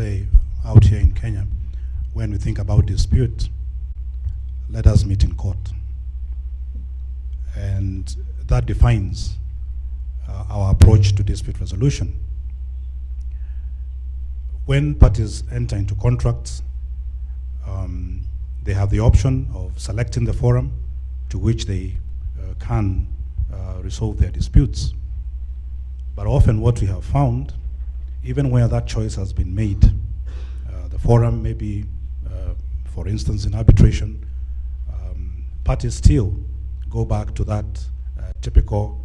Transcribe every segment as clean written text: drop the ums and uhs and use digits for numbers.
say out here in Kenya, when we think about dispute, let us meet in court. And that defines our approach to dispute resolution. When parties enter into contracts, they have the option of selecting the forum to which they can resolve their disputes. But often what we have found, even where that choice has been made, the forum may be, for instance, in arbitration, parties still go back to that typical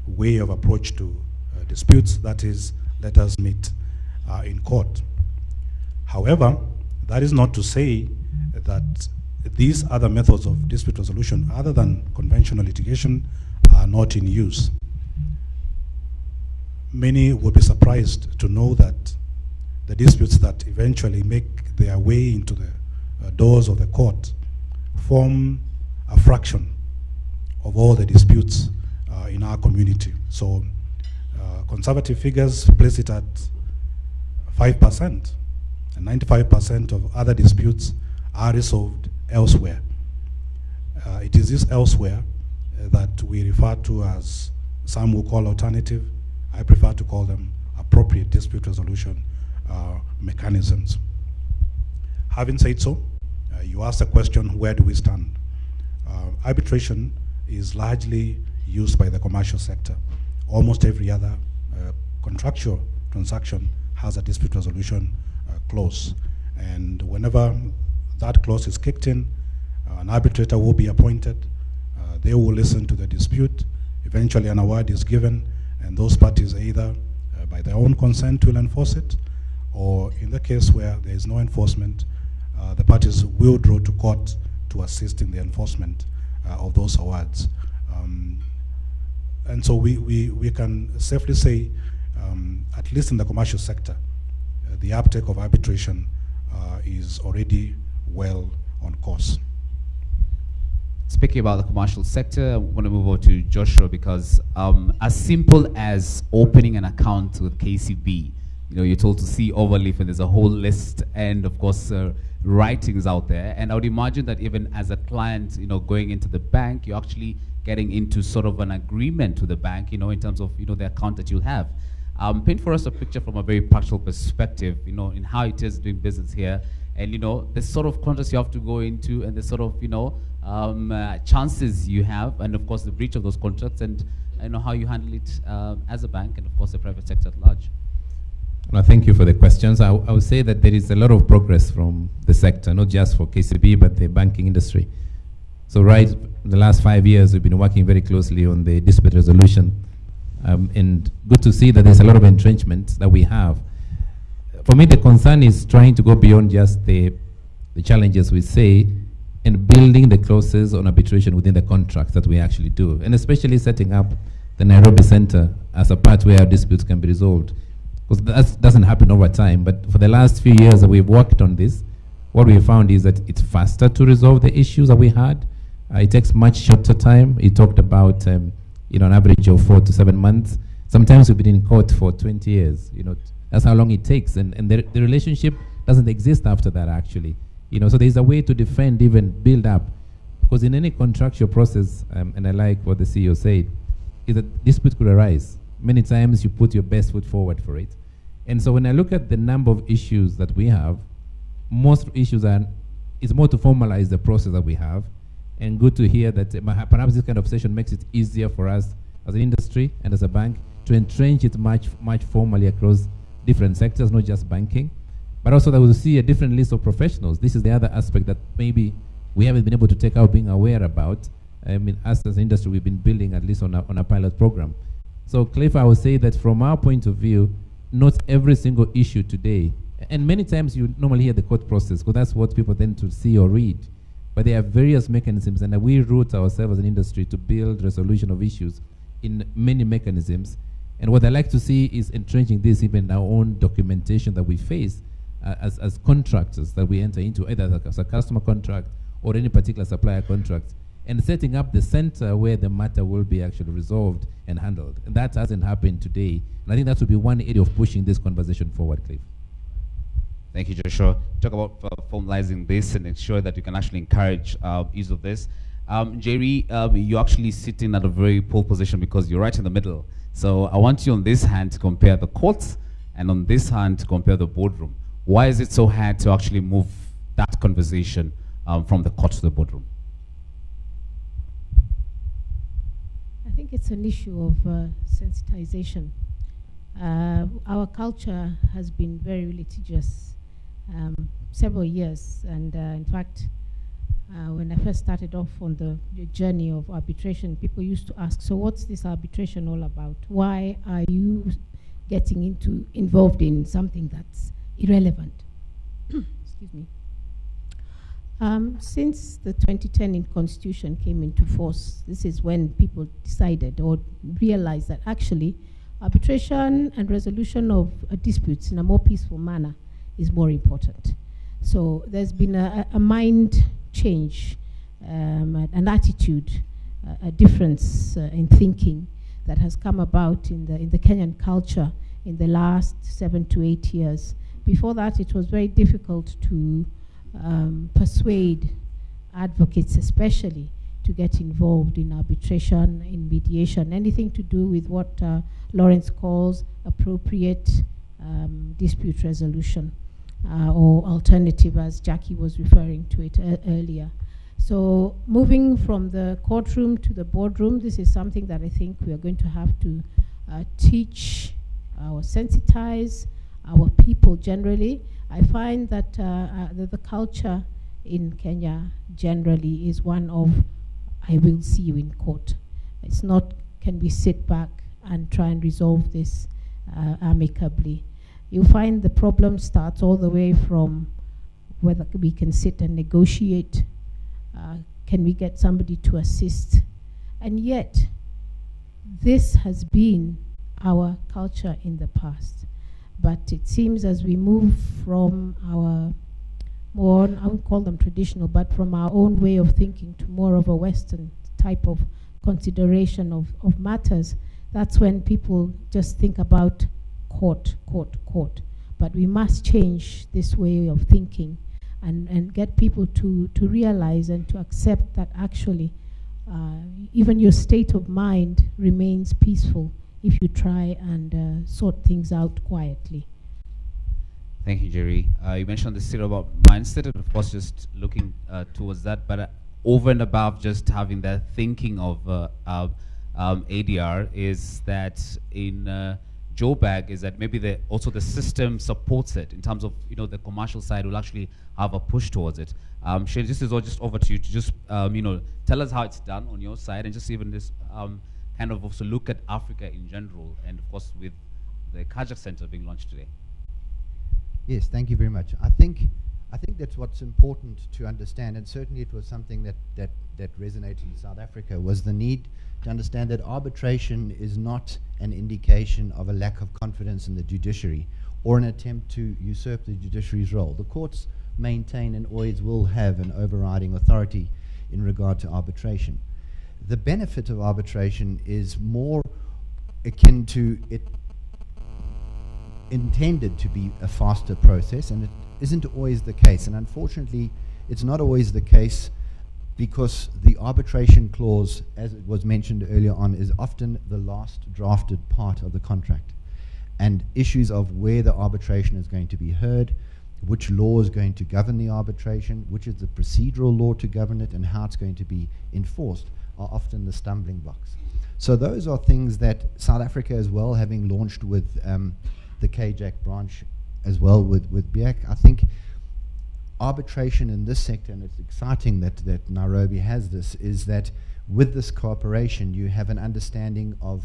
way of approach to disputes, that is, let us meet in court. However, that is not to say that these other methods of dispute resolution, other than conventional litigation, are not in use. Many will be surprised to know that the disputes that eventually make their way into the doors of the court form a fraction of all the disputes in our community. So conservative figures place it at 5%, and 95% of other disputes are resolved elsewhere. It is this elsewhere that we refer to as, some will call alternative, I prefer to call them appropriate dispute resolution mechanisms. Having said so, you asked the question, where do we stand? Arbitration is largely used by the commercial sector. Almost every other contractual transaction has a dispute resolution clause. And whenever that clause is kicked in, an arbitrator will be appointed. They will listen to the dispute. Eventually an award is given, and those parties either by their own consent will enforce it, or in the case where there is no enforcement, the parties will draw to court to assist in the enforcement of those awards. And so we can safely say, at least in the commercial sector, the uptake of arbitration is already well on course. Speaking about the commercial sector, I want to move over to Joshua, because as simple as opening an account with KCB, you know, you're told to see overleaf, and there's a whole list, and of course writings out there. And I would imagine that even as a client, you know, going into the bank, you're actually getting into sort of an agreement with the bank, you know, in terms of, you know, the account that you'll have. Paint for us a picture from a very practical perspective, you know, in how it is doing business here, and, you know, the sort of contracts you have to go into, and the sort of, you know, chances you have, and of course the breach of those contracts, and you know how you handle it as a bank, and of course the private sector at large. Well, thank you for the questions. I would say that there is a lot of progress from the sector, not just for KCB, but the banking industry. So right, the last 5 years, we've been working very closely on the dispute resolution. And good to see that there's a lot of entrenchment that we have. For me, the concern is trying to go beyond just the challenges we say, and building the clauses on arbitration within the contracts that we actually do, and especially setting up the Nairobi Center as a part where disputes can be resolved. Because that doesn't happen over time, but for the last few years that we've worked on this, what we found is that it's faster to resolve the issues that we had. It takes much shorter time. It talked about you know, an average of 4 to 7 months. Sometimes we've been in court for 20 years. You know, that's how long it takes, and the relationship doesn't exist after that, actually. You know, so there's a way to defend, even build up, because in any contractual process, and I like what the CEO said, is that dispute could arise. Many times you put your best foot forward for it. And so when I look at the number of issues that we have, most issues it's more to formalize the process that we have. And good to hear that perhaps this kind of session makes it easier for us as an industry and as a bank to entrench it much formally across different sectors, not just banking, but also that we'll see a different list of professionals. This is the other aspect that maybe we haven't been able to take out, being aware about. I mean, us as an industry, we've been building at least on a pilot program. So Cliff, I would say that from our point of view, not every single issue today, and many times you normally hear the court process, because that's what people tend to see or read. But there are various mechanisms, and we root ourselves as an industry to build resolution of issues in many mechanisms. And what I like to see is entrenching this even in our own documentation that we face as contractors that we enter into, either as a customer contract or any particular supplier contract, and setting up the center where the matter will be actually resolved and handled. And that hasn't happened today. And I think that would be one area of pushing this conversation forward, Cliff. Thank you, Joshua. Talk about formalizing this and ensure that you can actually encourage use of this. Jerry, you're actually sitting at a very pole position because you're right in the middle. So I want you on this hand to compare the courts and on this hand to compare the boardroom. Why is it so hard to actually move that conversation from the court to the boardroom? I think it's an issue of sensitization. Our culture has been very litigious several years, and in fact, when I first started off on the journey of arbitration, people used to ask, so what's this arbitration all about? Why are you getting involved in something that's irrelevant? Excuse me. Since the 2010 Constitution came into force, this is when people decided or realized that actually arbitration and resolution of disputes in a more peaceful manner is more important. So there's been a mind change, an attitude, a difference in thinking that has come about in the Kenyan culture in the last 7 to 8 years. Before that, it was very difficult to persuade advocates especially to get involved in arbitration, in mediation, anything to do with what Lawrence calls appropriate dispute resolution, or alternative, as Jackie was referring to it earlier. So moving from the courtroom to the boardroom, this is something that I think we are going to have to teach or sensitize our people generally. I find that the culture in Kenya generally is one of, I will see you in court. It's not, can we sit back and try and resolve this amicably. You find the problem starts all the way from whether we can sit and negotiate, can we get somebody to assist, and yet this has been our culture in the past. But it seems as we move from our more, I won't call them traditional, but from our own way of thinking to more of a Western type of consideration of matters, that's when people just think about court, court, court. But we must change this way of thinking and get people to realize and to accept that actually even your state of mind remains peaceful if you try and sort things out quietly. Thank you, Jerry. You mentioned the zero about mindset, and of course just looking towards that, but over and above just having that thinking of A.D.R. is that in Joburg is that maybe also the system supports it in terms of, you know, the commercial side will actually have a push towards it. Shane, this is all just over to you to just, you know, tell us how it's done on your side, and just even this kind of also look at Africa in general, and of course with the Kajak Center being launched today. Yes, thank you very much. I think that's what's important to understand, and certainly it was something that resonated in South Africa, was the need to understand that arbitration is not an indication of a lack of confidence in the judiciary or an attempt to usurp the judiciary's role. The courts maintain and always will have an overriding authority in regard to arbitration. The benefit of arbitration is more akin to it intended to be a faster process, and it isn't always the case. And unfortunately, it's not always the case because the arbitration clause, as it was mentioned earlier on, is often the last drafted part of the contract. And issues of where the arbitration is going to be heard, which law is going to govern the arbitration, which is the procedural law to govern it, and how it's going to be enforced, are often the stumbling blocks. So those are things that South Africa as well, having launched with the KJAC branch as well with BIAC, I think arbitration in this sector, and it's exciting that Nairobi has this, is that with this cooperation you have an understanding of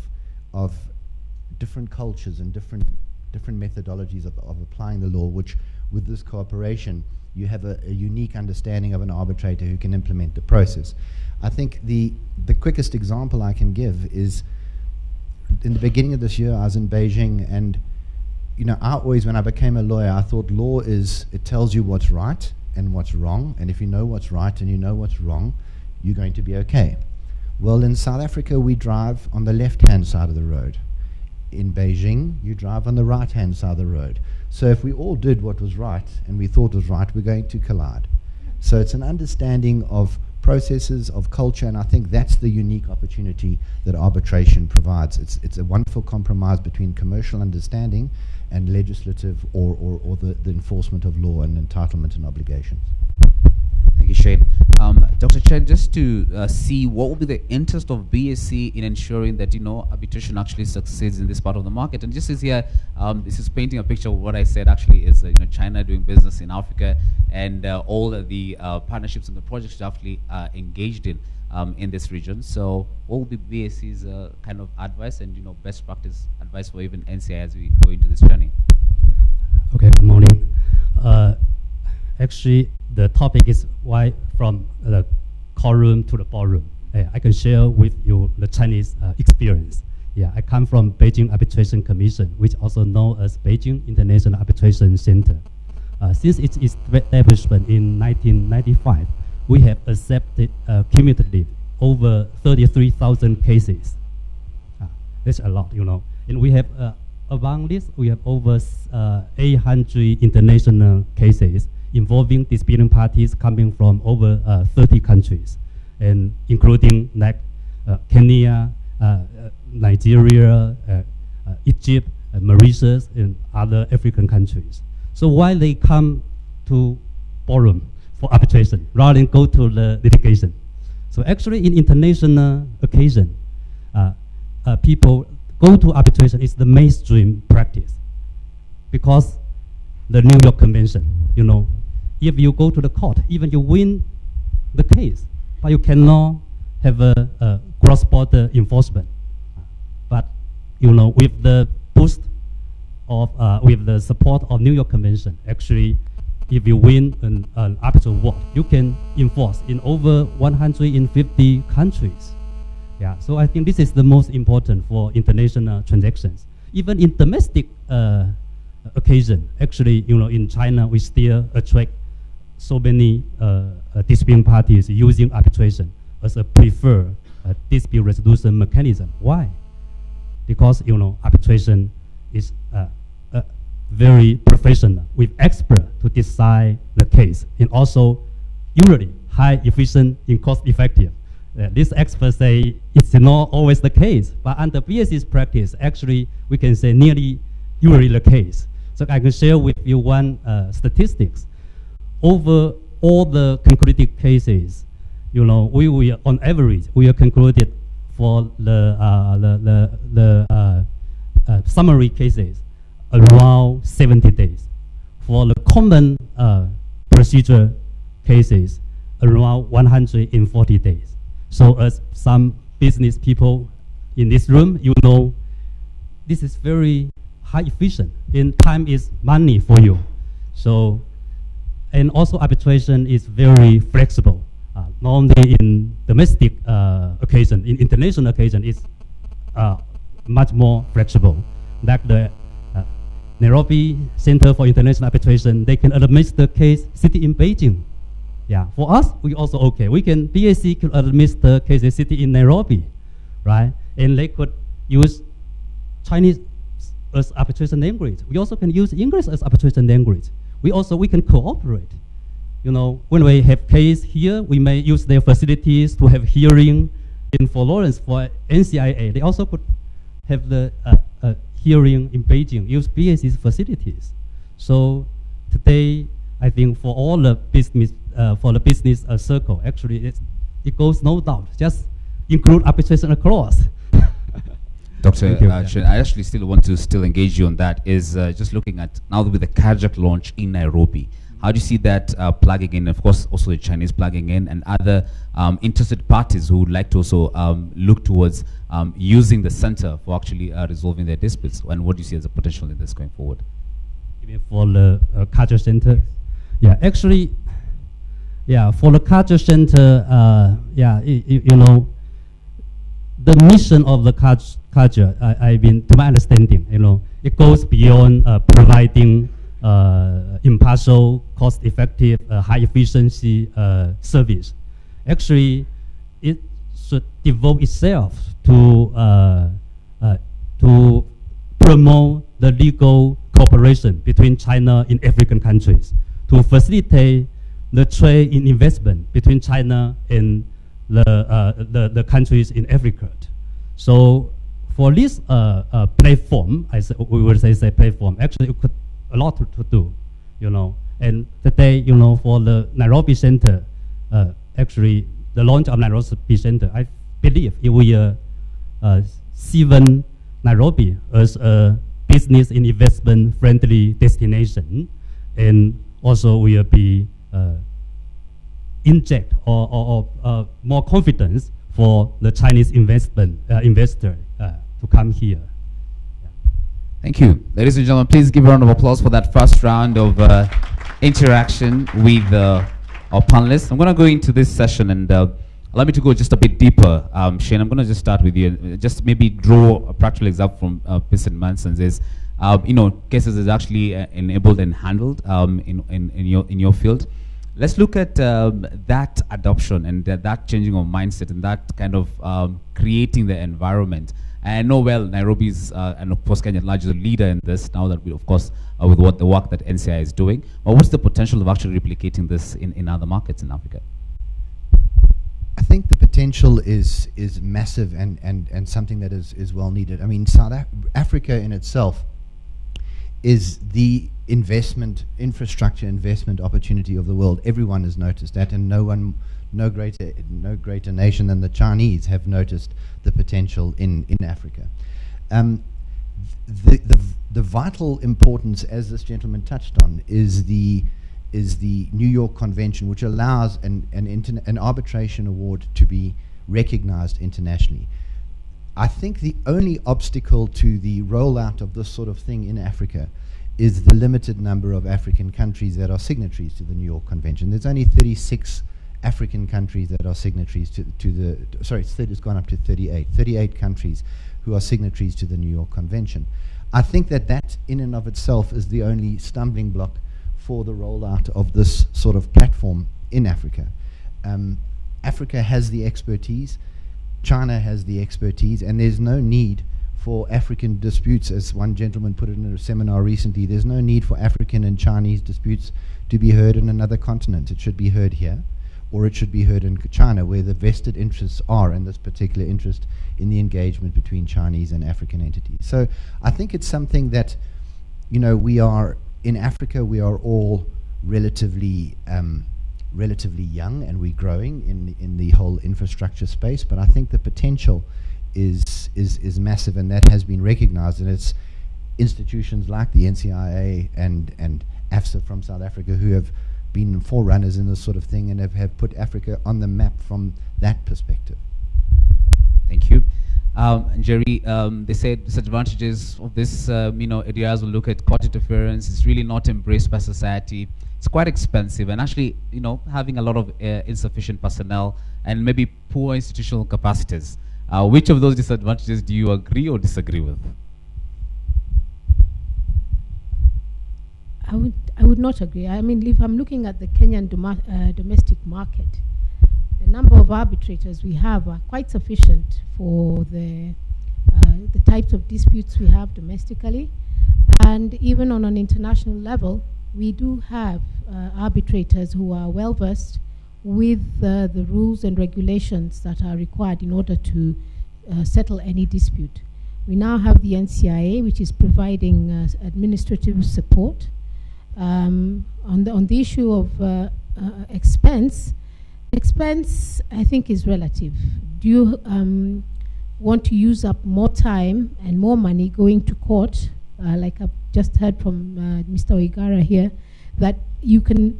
different cultures and different methodologies of applying the law, which with this cooperation you have a unique understanding of an arbitrator who can implement the process. I think the quickest example I can give is in the beginning of this year I was in Beijing, and you know, I always, when I became a lawyer, I thought law is, it tells you what's right and what's wrong, and if you know what's right and you know what's wrong, you're going to be okay. Well, in South Africa, we drive on the left-hand side of the road. In Beijing, you drive on the right-hand side of the road. So if we all did what was right and we thought was right, we're going to collide. So it's an understanding of processes, of culture, and I think that's the unique opportunity that arbitration provides. It's a wonderful compromise between commercial understanding and legislative or the enforcement of law and entitlement and obligations. Thank you, Shane. Dr. Chen, just to see what will be the interest of BSc in ensuring that arbitration actually succeeds in this part of the market. And just as here, this is painting a picture of what I said actually is China doing business in Africa and all the partnerships and the projects actually engaged in this region. So what will be BSc's kind of advice and best practice advice for even NCI as we go into this journey? Okay, good morning. Actually, the topic is why from the courtroom to the ballroom. I can share with you the Chinese experience. Yeah, I come from Beijing Arbitration Commission, which also known as Beijing International Arbitration Center. Since its establishment in 1995, we have accepted cumulatively over 33,000 cases. That's a lot, And we have among this, we have over 800 international cases involving disputing parties coming from over 30 countries, and including like Kenya, Nigeria, Egypt, Mauritius, and other African countries. So why they come to ballroom for arbitration rather than go to the litigation? So actually, in international occasion, people go to arbitration is the mainstream practice because the New York Convention, if you go to the court, even you win the case, but you cannot have a cross-border enforcement. But with the boost of with the support of New York Convention, actually, if you win an arbitral award, you can enforce in over 150 countries. Yeah, so I think this is the most important for international transactions. Even in domestic occasion, actually, in China, we still attract so many disputing parties using arbitration as a preferred dispute resolution mechanism. Why? Because arbitration is very professional with expert to decide the case, and also usually high efficient and cost effective. These experts say it's not always the case, but under BSC's practice, actually we can say nearly usually the case. So I can share with you one statistics. Over all the concluded cases, we will, on average, we are concluded for the summary cases around 70 days. For the common procedure cases, around 140 days. So as some business people in this room, this is very high efficient, and time is money for you. So, and also arbitration is very flexible. Not only in domestic occasion, in international occasion, it's much more flexible. Like the Nairobi Center for International Arbitration, they can administer the case sitting in Beijing. Yeah, for us, we also okay. BAC could administer cases sitting in Nairobi, right? And they could use Chinese as arbitration language. We also can use English as arbitration language. We can cooperate. When we have case here, we may use their facilities to have hearing. In for Lawrence, for NCIA, they also could have the hearing in Beijing, use BAC's facilities. So today, I think for all the business, circle, actually, it goes no doubt. Just include arbitration across. Dr. Chen, I actually still want to engage you on that. Is just looking at now with the Kajak launch in Nairobi. How do you see that plugging in? Of course, also the Chinese plugging in, and other interested parties who would like to also look towards using the center for actually resolving their disputes. And what do you see as a potential in this going forward? Even for the Kajak Center, yeah, actually, yeah, for the Kajak Center, the mission of the Kajak, to my understanding, it goes beyond providing impartial, cost-effective, high-efficiency service. Actually, it should devote itself to promote the legal cooperation between China and African countries to facilitate the trade in investment between China and the countries in Africa. So for this platform, we will say platform, actually it could a lot to do, you know. And today, you know, for the Nairobi Center, actually the launch of Nairobi Center, I believe it will see Nairobi as a business and investment friendly destination, and also will be inject or more confidence for the Chinese investor to come here. Thank you. Ladies and gentlemen, please give a round of applause for that first round of interaction with our panelists. I'm going to go into this session and allow me to go just a bit deeper. Shane, I'm going to just start with you. Just maybe draw a practical example from Vincent Manson's is, you know, cases is actually enabled and handled in your field. Let's look at that adoption and that changing of mindset and that kind of creating the environment. I know well Nairobi is, and of course Kenya largely leader in this now that we, of course, with what the work that Ncia is doing. But what's the potential of actually replicating this in other markets in Africa? I think the potential is massive and something that is well needed. I mean, Africa in itself is the infrastructure investment opportunity of the world. Everyone has noticed that, and no greater nation than the Chinese have noticed the potential in Africa. The vital importance, as this gentleman touched on, is the New York Convention, which allows an arbitration award to be recognized internationally. I think the only obstacle to the rollout of this sort of thing in Africa is the limited number of African countries that are signatories to the New York Convention. There's only 36 African countries that are signatories to the, sorry, it's gone up to 38 countries who are signatories to the New York Convention. I think that in and of itself is the only stumbling block for the rollout of this sort of platform in Africa. Africa has the expertise, China has the expertise, and there's no need for African disputes, as one gentleman put it in a seminar recently. There's no need for African and Chinese disputes to be heard in another continent. It should be heard here, or it should be heard in China, where the vested interests are, and this particular interest in the engagement between Chinese and African entities. So I think it's something that, you know, we are, in Africa, we are all relatively young, and we're growing in the whole infrastructure space, but I think the potential is massive, and that has been recognized, and it's institutions like the NCIA and AFSA from South Africa who have been forerunners in this sort of thing and have put Africa on the map from that perspective. Thank you. Jerry, they said disadvantages of this, you know, A.D.Rs will look at court interference. It's really not embraced by society. It's quite expensive, and actually, you know, having a lot of insufficient personnel and maybe poor institutional capacities. Which of those disadvantages do you agree or disagree with? I would not agree. I mean, if I'm looking at the Kenyan domestic market, the number of arbitrators we have are quite sufficient for the types of disputes we have domestically, and even on an international level, we do have arbitrators who are well versed with the rules and regulations that are required in order to settle any dispute. We now have the NCIA, which is providing administrative support. On the issue of expense, I think is relative. Do you want to use up more time and more money going to court, like I've just heard from Mr. Oigara here, that you can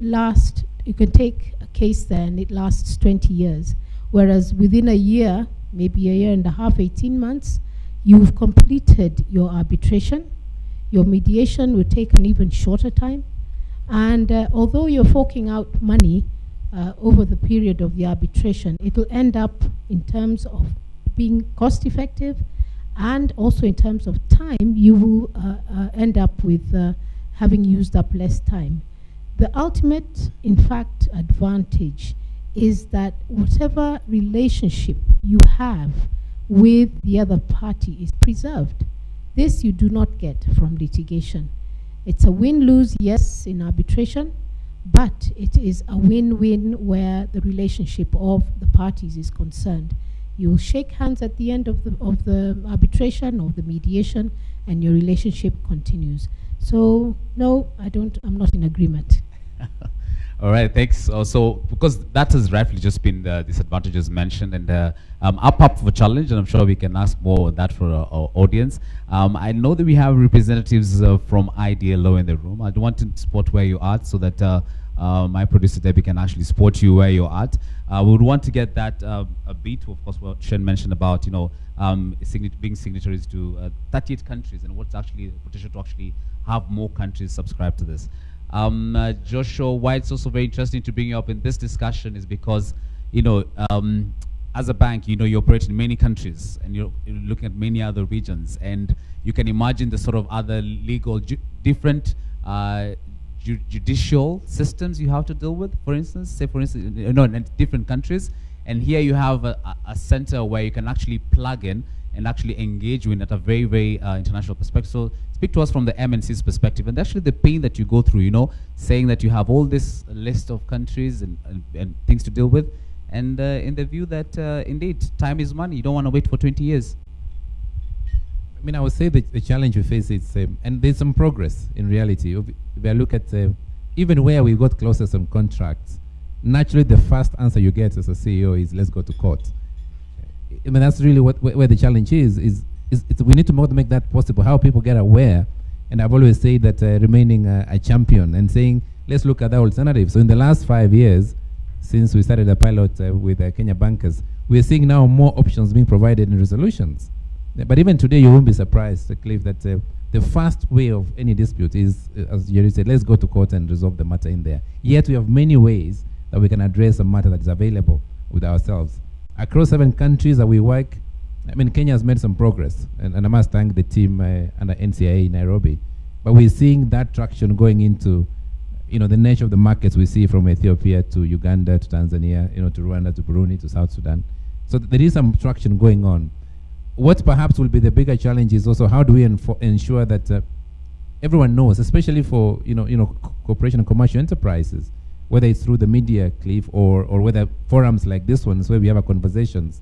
take a case there and it lasts 20 years, whereas within a year, maybe a year and a half, 18 months, you've completed your arbitration. Your mediation will take an even shorter time, and although you're forking out money over the period of the arbitration, it will end up in terms of being cost effective, and also in terms of time, you will end up with having used up less time. The ultimate, in fact, advantage is that whatever relationship you have with the other party is preserved. This you do not get from litigation. It's a win-lose, yes, in arbitration, but it is a win-win where the relationship of the parties is concerned. You shake hands at the end of the arbitration or the mediation, and your relationship continues. So no, I'm not in agreement. All right, thanks. So because that has rightfully just been the disadvantages mentioned, and up for challenge, and I'm sure we can ask more of that for our audience. I know that we have representatives from A.D.R law in the room. I want to spot where you're at so that my producer Debbie can actually spot you where you're at. We would want to get that a bit, of course, what Shen mentioned about, you know, being signatories to 38 countries, and what's actually the potential to actually have more countries subscribe to this. Joshua, why it's also very interesting to bring you up in this discussion is because, you know, as a bank, you know, you operate in many countries and you're looking at many other regions, and you can imagine the sort of other legal, different judicial systems you have to deal with, for instance, say for instance, you know, in different countries. And here you have a center where you can actually plug in and actually engage with at a very, very international perspective. So speak to us from the MNC's perspective, and actually the pain that you go through, you know, saying that you have all this list of countries and things to deal with, and in the view that indeed time is money, you don't want to wait for 20 years. I mean, I would say that the challenge we face is, and there's some progress in reality. If I look at even where we got closer some contracts, naturally the first answer you get as a CEO is let's go to court. I mean, that's really where the challenge is we need to make that possible, how people get aware. And I've always said that remaining a champion and saying, let's look at the alternative. So in the last 5 years, since we started a pilot with Kenya bankers, we're seeing now more options being provided in resolutions. But even today, you won't be surprised, Cliff, that the first way of any dispute is, as Jerry said, let's go to court and resolve the matter in there. Yet we have many ways that we can address a matter that is available with ourselves. Across 7 countries that we work, I mean, Kenya has made some progress, and I must thank the team under Ncia in Nairobi. But we're seeing that traction going into, you know, the nature of the markets we see from Ethiopia to Uganda to Tanzania, you know, to Rwanda to Burundi to South Sudan. So there is some traction going on. What perhaps will be the bigger challenge is also how do we ensure that everyone knows, especially for corporation and commercial enterprises, whether it's through the media, Cliff, or whether forums like this one is where we have our conversations.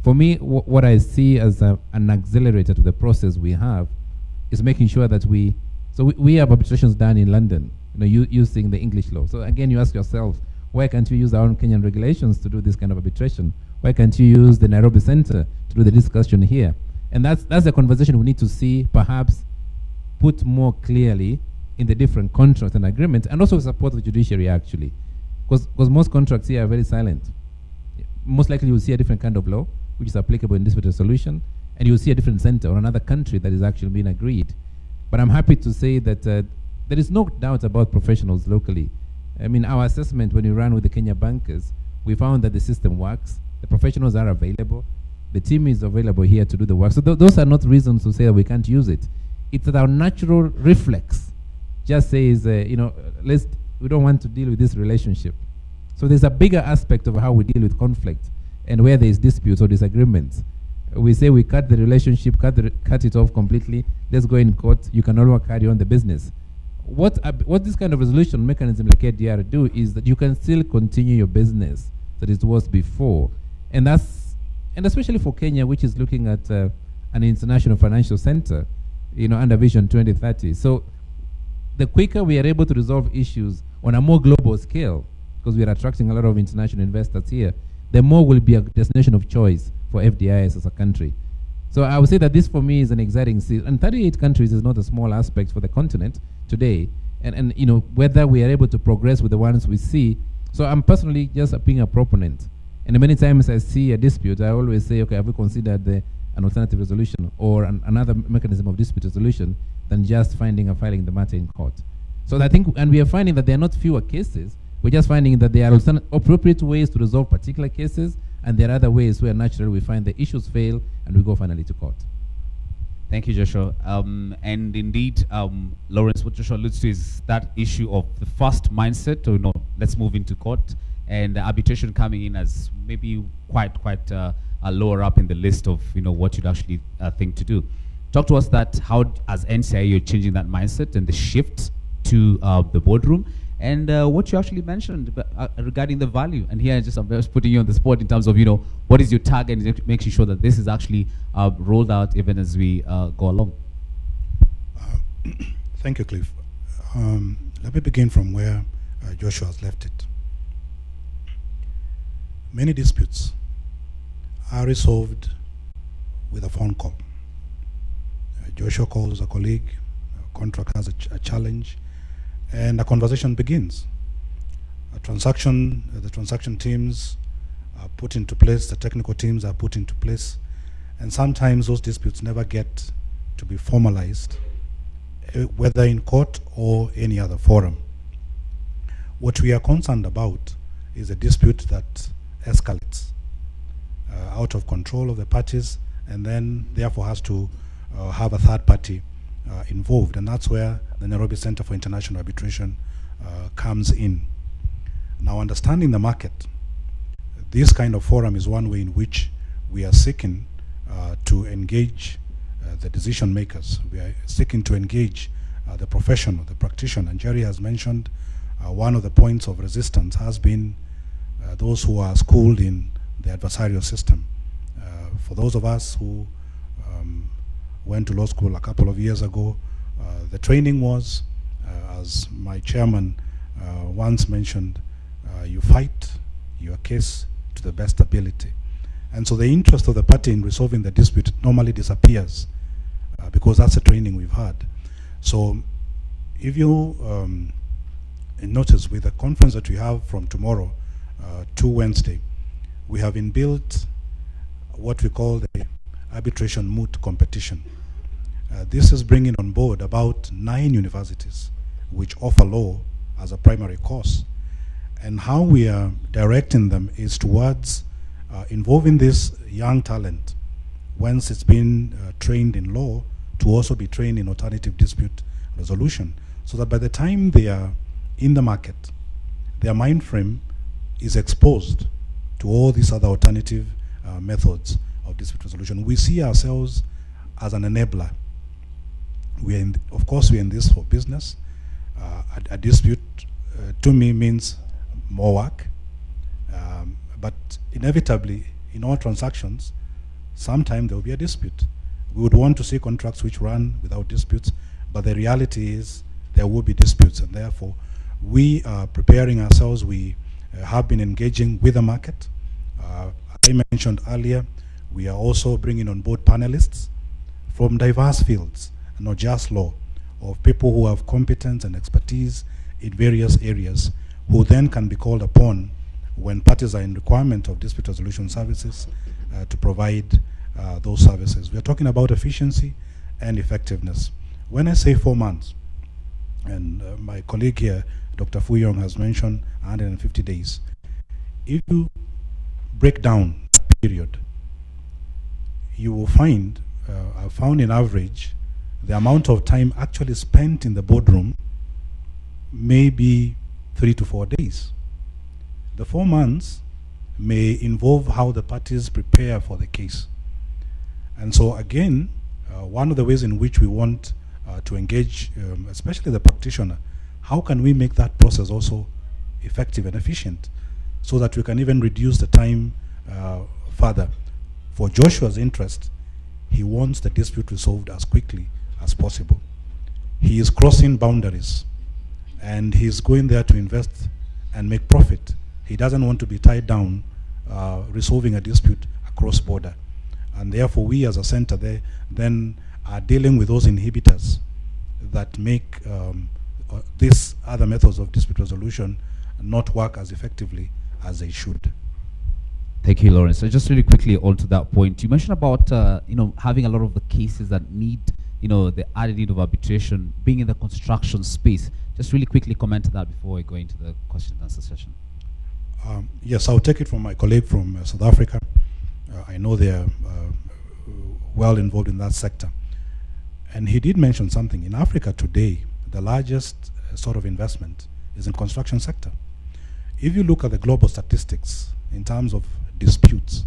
For me, what I see as an accelerator to the process we have is making sure that we have arbitrations done in London, using the English law. So again, you ask yourself, why can't you use our own Kenyan regulations to do this kind of arbitration? Why can't you use the Nairobi Center to do the discussion here? And that's the conversation we need to see, perhaps put more clearly in the different contracts and agreements, and also support the judiciary actually, because most contracts here are very silent. Most likely you will see a different kind of law which is applicable in dispute resolution, and you will see a different center or another country that is actually being agreed. But I'm happy to say that there is no doubt about professionals locally. I mean, our assessment when we ran with the Kenya bankers, we found that the system works, the professionals are available, the team is available here to do the work. So those are not reasons to say that we can't use it. It's that our natural reflex just says, we don't want to deal with this relationship. So there's a bigger aspect of how we deal with conflict and where there is disputes or disagreements. We say we cut the relationship, cut it off completely, let's go in court, you can no longer carry on the business. What this kind of resolution mechanism like A.D.R do is that you can still continue your business that it was before. And especially for Kenya, which is looking at an international financial center, under Vision 2030. So the quicker we are able to resolve issues on a more global scale, because we are attracting a lot of international investors here, the more will be a destination of choice for FDIs as a country. So I would say that this for me is an exciting season. And 38 countries is not a small aspect for the continent today. And whether we are able to progress with the ones we see. So I'm personally just being a proponent. And many times I see a dispute, I always say, okay, have we considered an alternative resolution or another mechanism of dispute resolution than just filing the matter in court? So I think, and we are finding that there are not fewer cases, we're just finding that there are appropriate ways to resolve particular cases, and there are other ways where naturally we find the issues fail and we go finally to court. Thank you, Joshua. And indeed, Lawrence, what Joshua alludes to is that issue of the first mindset to, let's move into court, and arbitration coming in as maybe quite lower up in the list of what you'd actually think to do. Talk to us that how, as NCI, you're changing that mindset and the shift to the boardroom, and what you actually mentioned regarding the value. And here, I'm just putting you on the spot in terms of, what is your target, and making sure that this is actually rolled out even as we go along. Thank you, Cliff. Let me begin from where Joshua has left it. Many disputes are resolved with a phone call. Joshua calls a colleague, a contract has a challenge, and a conversation begins. The transaction teams are put into place, the technical teams are put into place, and sometimes those disputes never get to be formalized, whether in court or any other forum. What we are concerned about is a dispute that escalates out of control of the parties, and then therefore has to have a third party involved, and that's where the Nairobi Center for International Arbitration comes in. Now, understanding the market, this kind of forum is one way in which we are seeking to engage the decision makers. We are seeking to engage the professional, the practitioner. And Jerry has mentioned one of the points of resistance has been those who are schooled in the adversarial system. For those of us who went to law school a couple of years ago, the training was, as my chairman once mentioned, you fight your case to the best ability. And so the interest of the party in resolving the dispute normally disappears because that's the training we've had. So if you notice, with the conference that we have from tomorrow to Wednesday, we have inbuilt what we call the arbitration moot competition. This is bringing on board about 9 universities which offer law as a primary course. And how we are directing them is towards involving this young talent, once it's been trained in law, to also be trained in alternative dispute resolution, so that by the time they are in the market, their mind frame is exposed to all these other alternative methods of dispute resolution. We see ourselves as an enabler. Of course, we're in this for business. A dispute to me means more work, but inevitably in all transactions, sometime there will be a dispute. We would want to see contracts which run without disputes, but the reality is there will be disputes, and therefore we are preparing ourselves. We have been engaging with the market. As I mentioned earlier, we are also bringing on board panelists from diverse fields, not just law, of people who have competence and expertise in various areas, who then can be called upon when parties are in requirement of dispute resolution services to provide those services. We are talking about efficiency and effectiveness. When I say 4 months, and my colleague here, Dr. Fuyong, has mentioned 150 days, if you break down that period, you will find, I've found in average, the amount of time actually spent in the boardroom may be 3 to 4 days. The 4 months may involve how the parties prepare for the case. And so again, one of the ways in which we want to engage, especially the practitioner, how can we make that process also effective and efficient, so that we can even reduce the time further. For Joshua's interest, he wants the dispute resolved as quickly as possible. He is crossing boundaries, and he's going there to invest and make profit. He doesn't want to be tied down resolving a dispute across border. And therefore we as a center there then are dealing with those inhibitors that make these other methods of dispute resolution not work as effectively as they should. Thank you, Lawrence. So just really quickly on to that point, you mentioned about having a lot of the cases that need the added need of arbitration being in the construction space. Just really quickly comment on that before we go into the question and answer session. Yes, I'll take it from my colleague from South Africa. I know they are well involved in that sector. And he did mention something. In Africa today, the largest sort of investment is in construction sector. If you look at the global statistics in terms of disputes,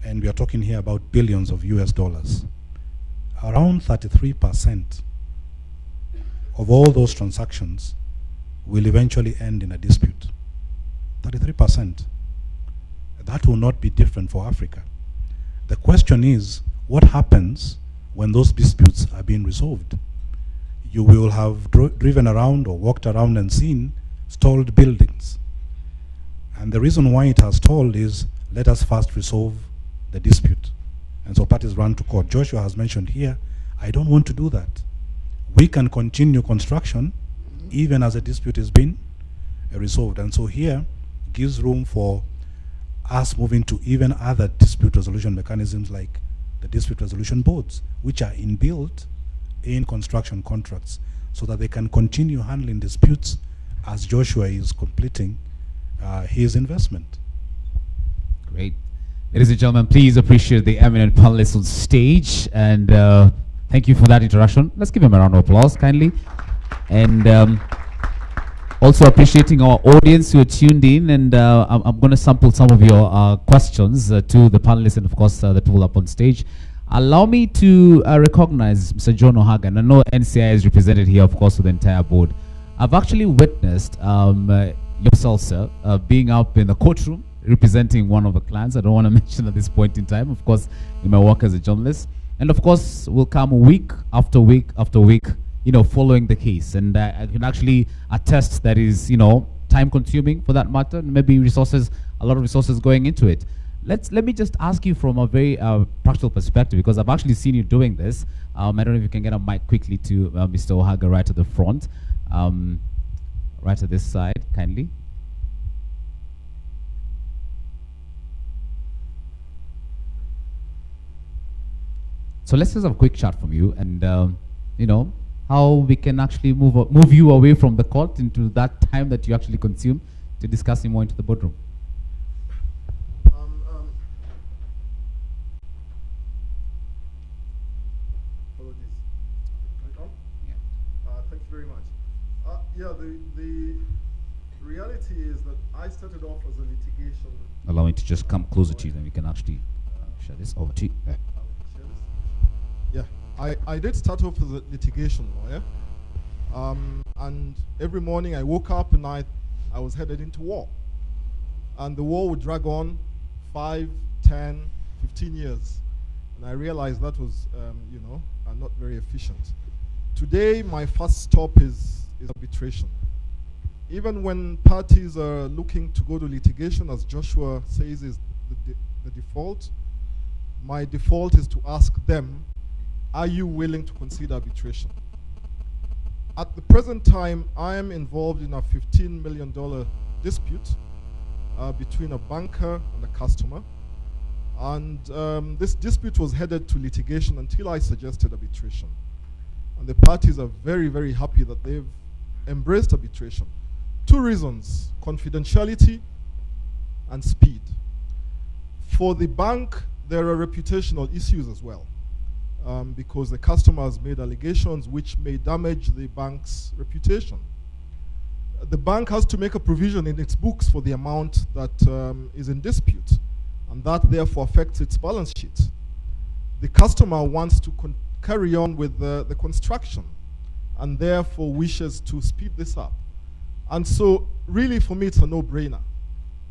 and we are talking here about billions of US dollars, around 33% of all those transactions will eventually end in a dispute. 33%. That will not be different for Africa. The question is, what happens when those disputes are being resolved? You will have driven around or walked around and seen stalled buildings. And the reason why it has stalled is, let us first resolve the dispute. And so parties run to court. Joshua has mentioned here, I don't want to do that. We can continue construction even as a dispute is being resolved. And so here gives room for us moving to even other dispute resolution mechanisms like the dispute resolution boards, which are inbuilt in construction contracts, so that they can continue handling disputes as Joshua is completing his investment. Great. Ladies and gentlemen, please appreciate the eminent panelists on stage, and thank you for that introduction. Let's give him a round of applause, kindly. And also appreciating our audience who are tuned in, and I'm going to sample some of your questions to the panelists and, of course, the people up on stage. Allow me to recognize Mr. John O'Hagan. I know NCI is represented here, of course, with the entire board. I've actually witnessed yourself, sir, being up in the courtroom representing one of the clients. I don't want to mention at this point in time, of course, in my work as a journalist. And of course, we'll come week after week after week, you know, following the case. And I can actually attest that is, you know, time consuming for that matter, and maybe resources, a lot of resources going into it. Let me just ask you from a very practical perspective, because I've actually seen you doing this. I don't know if you can get a mic quickly to Mr. O'Hagan right at the front, right at this side, kindly. So let's just have a quick chat from you, and you know, how we can actually move you away from the court into that time that you actually consume to discussing more into the boardroom. Thank you very much. Yeah, the reality is that I started off as a litigation. Allow me to just come closer to you, then we can actually share this over to you. Yeah, I did start off as a litigation lawyer, and every morning I woke up and I was headed into war, and the war would drag on 5, 10, 15 years, and I realized that was you know, not very efficient. Today my first stop is arbitration. Even when parties are looking to go to litigation, as Joshua says is the default, my default is to ask them, are you willing to consider arbitration? At the present time, I am involved in a $15 million dispute between a banker and a customer. And this dispute was headed to litigation until I suggested arbitration. And the parties are very, very happy that they've embraced arbitration. 2 reasons: confidentiality and speed. For the bank, there are reputational issues as well, because the customer has made allegations which may damage the bank's reputation. The bank has to make a provision in its books for the amount that is in dispute, and that therefore affects its balance sheet. The customer wants to carry on with the construction, and therefore wishes to speed this up. And so really for me it's a no-brainer.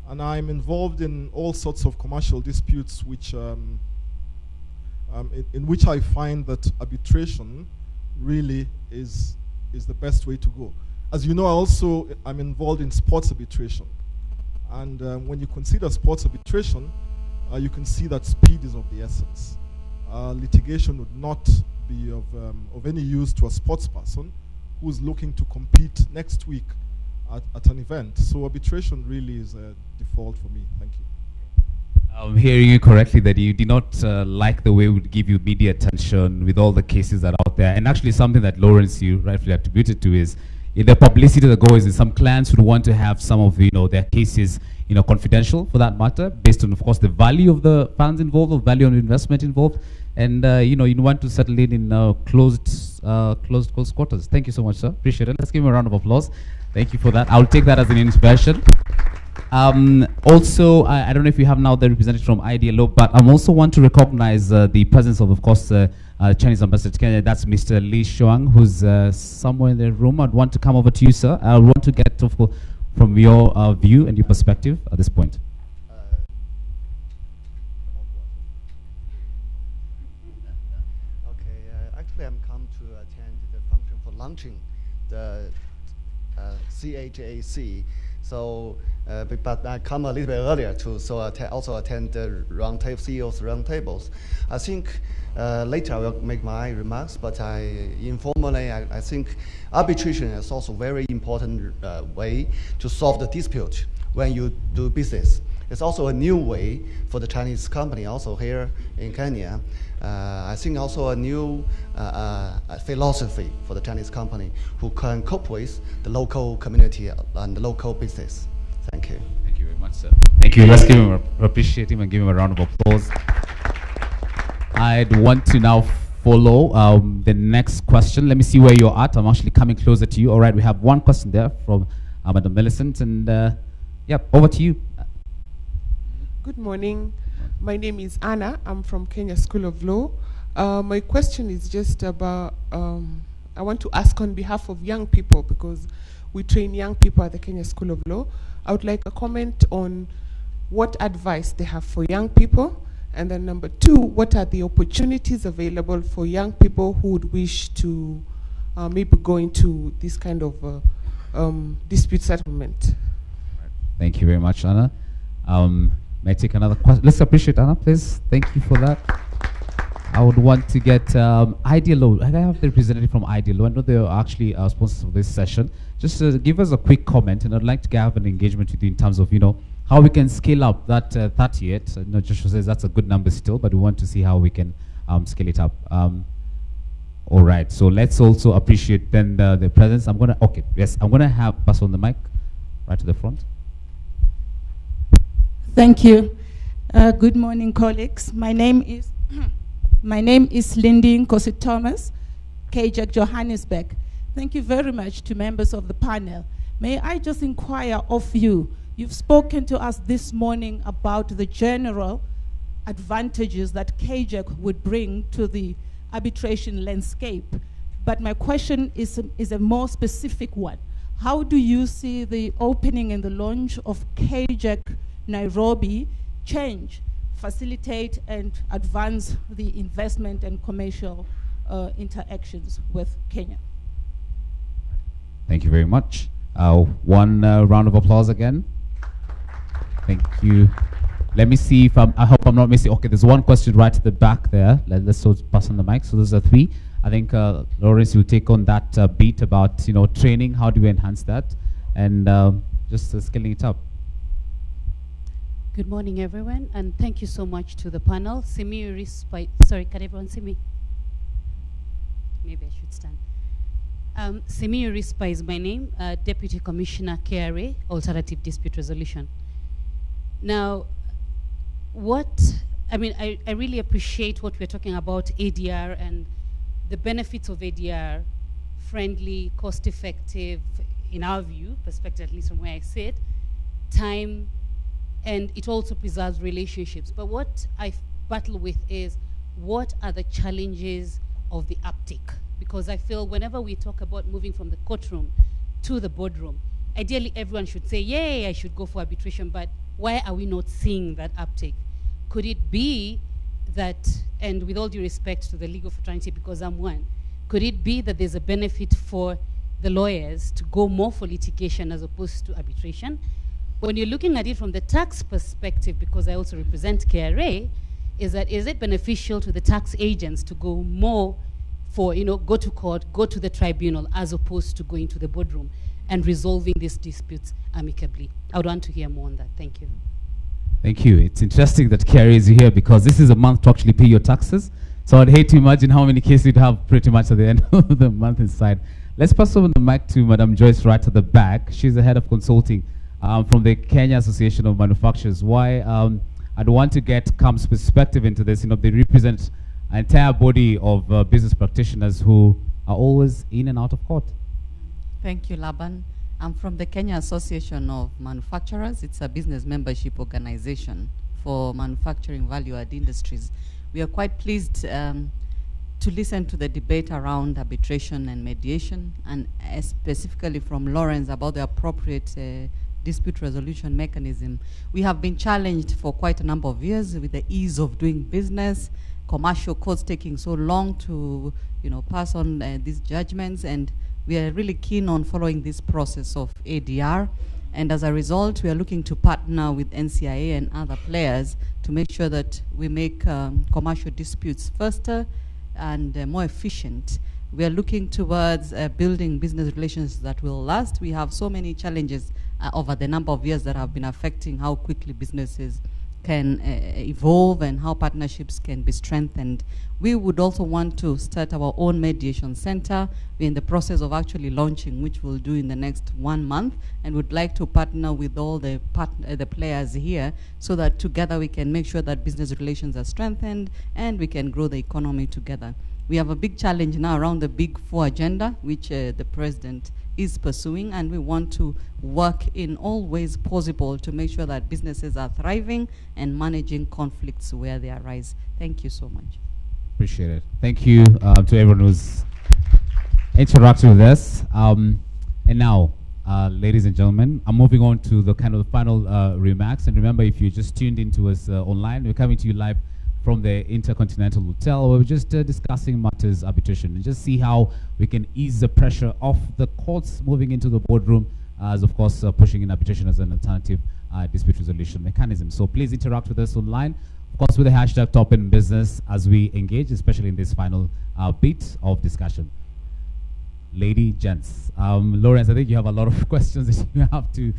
And I'm involved in all sorts of commercial disputes which in which I find that arbitration really is the best way to go. As you know, I'm involved in sports arbitration. And when you consider sports arbitration, you can see that speed is of the essence. Litigation would not be of any use to a sports person who's looking to compete next week at an event. So arbitration really is a default for me. Thank you. I'm hearing you correctly that you did not like the way we would give you media attention with all the cases that are out there. And actually something that Lawrence, you rightfully attributed to is the publicity that goes in. Some clients would want to have some of their cases confidential for that matter, based on, of course, the value of the funds involved, or value on the investment involved. And you want to settle in closed quarters. Thank you so much, sir. Appreciate it. Let's give him a round of applause. Thank you for that. I'll take that as an inspiration. Also, I don't know if you have now the representative from A.D.R, but I also want to recognize the presence of course, Chinese ambassador to Kenya. That's Mr. Li Shuang, who's somewhere in the room. I'd want to come over to you, sir. I want to get from your view and your perspective at this point. Actually, I'm come to attend the function for launching the CHAC. So, but I come a little bit earlier to also attend the roundtable CEOs roundtables. I think later I will make my remarks, but informally I think arbitration is also very important way to solve the dispute when you do business. It's also a new way for the Chinese company also here in Kenya. I think also a new philosophy for the Chinese company who can cope with the local community and the local business. Thank you. Thank you very much, sir. Thank you. Let's give him appreciate him and give him a round of applause. I'd want to now follow the next question. Let me see where you're at. I'm actually coming closer to you. All right, we have one question there from Madam Millicent, and over to you. Good morning. My name is Anna. I'm from Kenya School of Law. My question is just about, I want to ask on behalf of young people, because we train young people at the Kenya School of Law. I would like a comment on what advice they have for young people. And then number two, what are the opportunities available for young people who would wish to maybe go into this kind of dispute settlement? Thank you very much, Anna. May I take another question? Let's appreciate Anna, please. Thank you for that. I would want to get A.D.R. Law. I have the representative from A.D.R. Law. I know they are actually sponsors of this session. Just give us a quick comment, and I'd like to have an engagement with you in terms of, how we can scale up that 38. Joshua says that's a good number still, but we want to see how we can scale it up. All right, so let's also appreciate then the presence. I'm going to pass on the mic right to the front. Thank you. Good morning, colleagues. My name is Lindy Nkosi Thomas, KJAC Johannesburg. Thank you very much to members of the panel. May I just inquire of you, you've spoken to us this morning about the general advantages that KJAC would bring to the arbitration landscape, but my question is a more specific one. How do you see the opening and the launch of KJAC Nairobi change, facilitate and advance the investment and commercial interactions with Kenya? Thank you very much. One round of applause again. Thank you. Let me see if I hope I'm not missing. Okay, there's one question right at the back there. Let's sort of pass on the mic. So those are three. I think Lawrence will take on that beat about training. How do we enhance that, and just scaling it up. Good morning, everyone, and thank you so much to the panel. Sorry, can everyone see me? Maybe I should stand. Simi Rispa is my name, Deputy Commissioner KRA, Alternative Dispute Resolution. Now, I really appreciate what we're talking about A.D.R. and the benefits of A.D.R. friendly, cost-effective, in our view, perspective, at least from where I sit, time, and it also preserves relationships. But what I battle with is, what are the challenges of the uptake? Because I feel whenever we talk about moving from the courtroom to the boardroom, ideally everyone should say, yay, I should go for arbitration, but why are we not seeing that uptake? Could it be that, and with all due respect to the legal fraternity, because I'm one, could it be that there's a benefit for the lawyers to go more for litigation as opposed to arbitration? When you're looking at it from the tax perspective, because I also represent KRA, is it beneficial to the tax agents to go more for, go to court, go to the tribunal, as opposed to going to the boardroom and resolving these disputes amicably? I would want to hear more on that. Thank you. Thank you. It's interesting that KRA is here, because this is a month to actually pay your taxes. So I'd hate to imagine how many cases you'd have pretty much at the end of the month inside. Let's pass over the mic to Madam Joyce right at the back. She's the head of consulting from the Kenya Association of Manufacturers. Why I'd want to get CAM's perspective into this. They represent an entire body of business practitioners who are always in and out of court. Thank you, Laban. I'm from the Kenya Association of Manufacturers. It's a business membership organization for manufacturing value-add industries. We are quite pleased to listen to the debate around arbitration and mediation, and specifically from Lawrence about the appropriate dispute resolution mechanism. We have been challenged for quite a number of years with the ease of doing business, commercial courts taking so long to pass on these judgments, and we are really keen on following this process of A.D.R. And as a result, we are looking to partner with NCIA and other players to make sure that we make commercial disputes faster and more efficient. We are looking towards building business relations that will last. We have so many challenges over the number of years that have been affecting how quickly businesses can evolve and how partnerships can be strengthened. We would also want to start our own mediation center. We're in the process of actually launching, which we'll do in the next 1 month, and would like to partner with all the players here so that together we can make sure that business relations are strengthened and we can grow the economy together. We have a big challenge now around the Big Four agenda, which the President is pursuing, and we want to work in all ways possible to make sure that businesses are thriving and managing conflicts where they arise. Thank you so much. Appreciate it. Thank you to everyone who's interacting with us. And now, ladies and gentlemen, I'm moving on to the kind of final remarks. And remember, if you just tuned into us online, we're coming to you live from the Intercontinental Hotel, where we're just discussing matters arbitration and just see how we can ease the pressure off the courts moving into the boardroom, as of course pushing in arbitration as an alternative dispute resolution mechanism. So please interact with us online, of course with the hashtag #TopInBusiness as we engage, especially in this final bit of discussion. Lady, gents, Lawrence, I think you have a lot of questions that you have to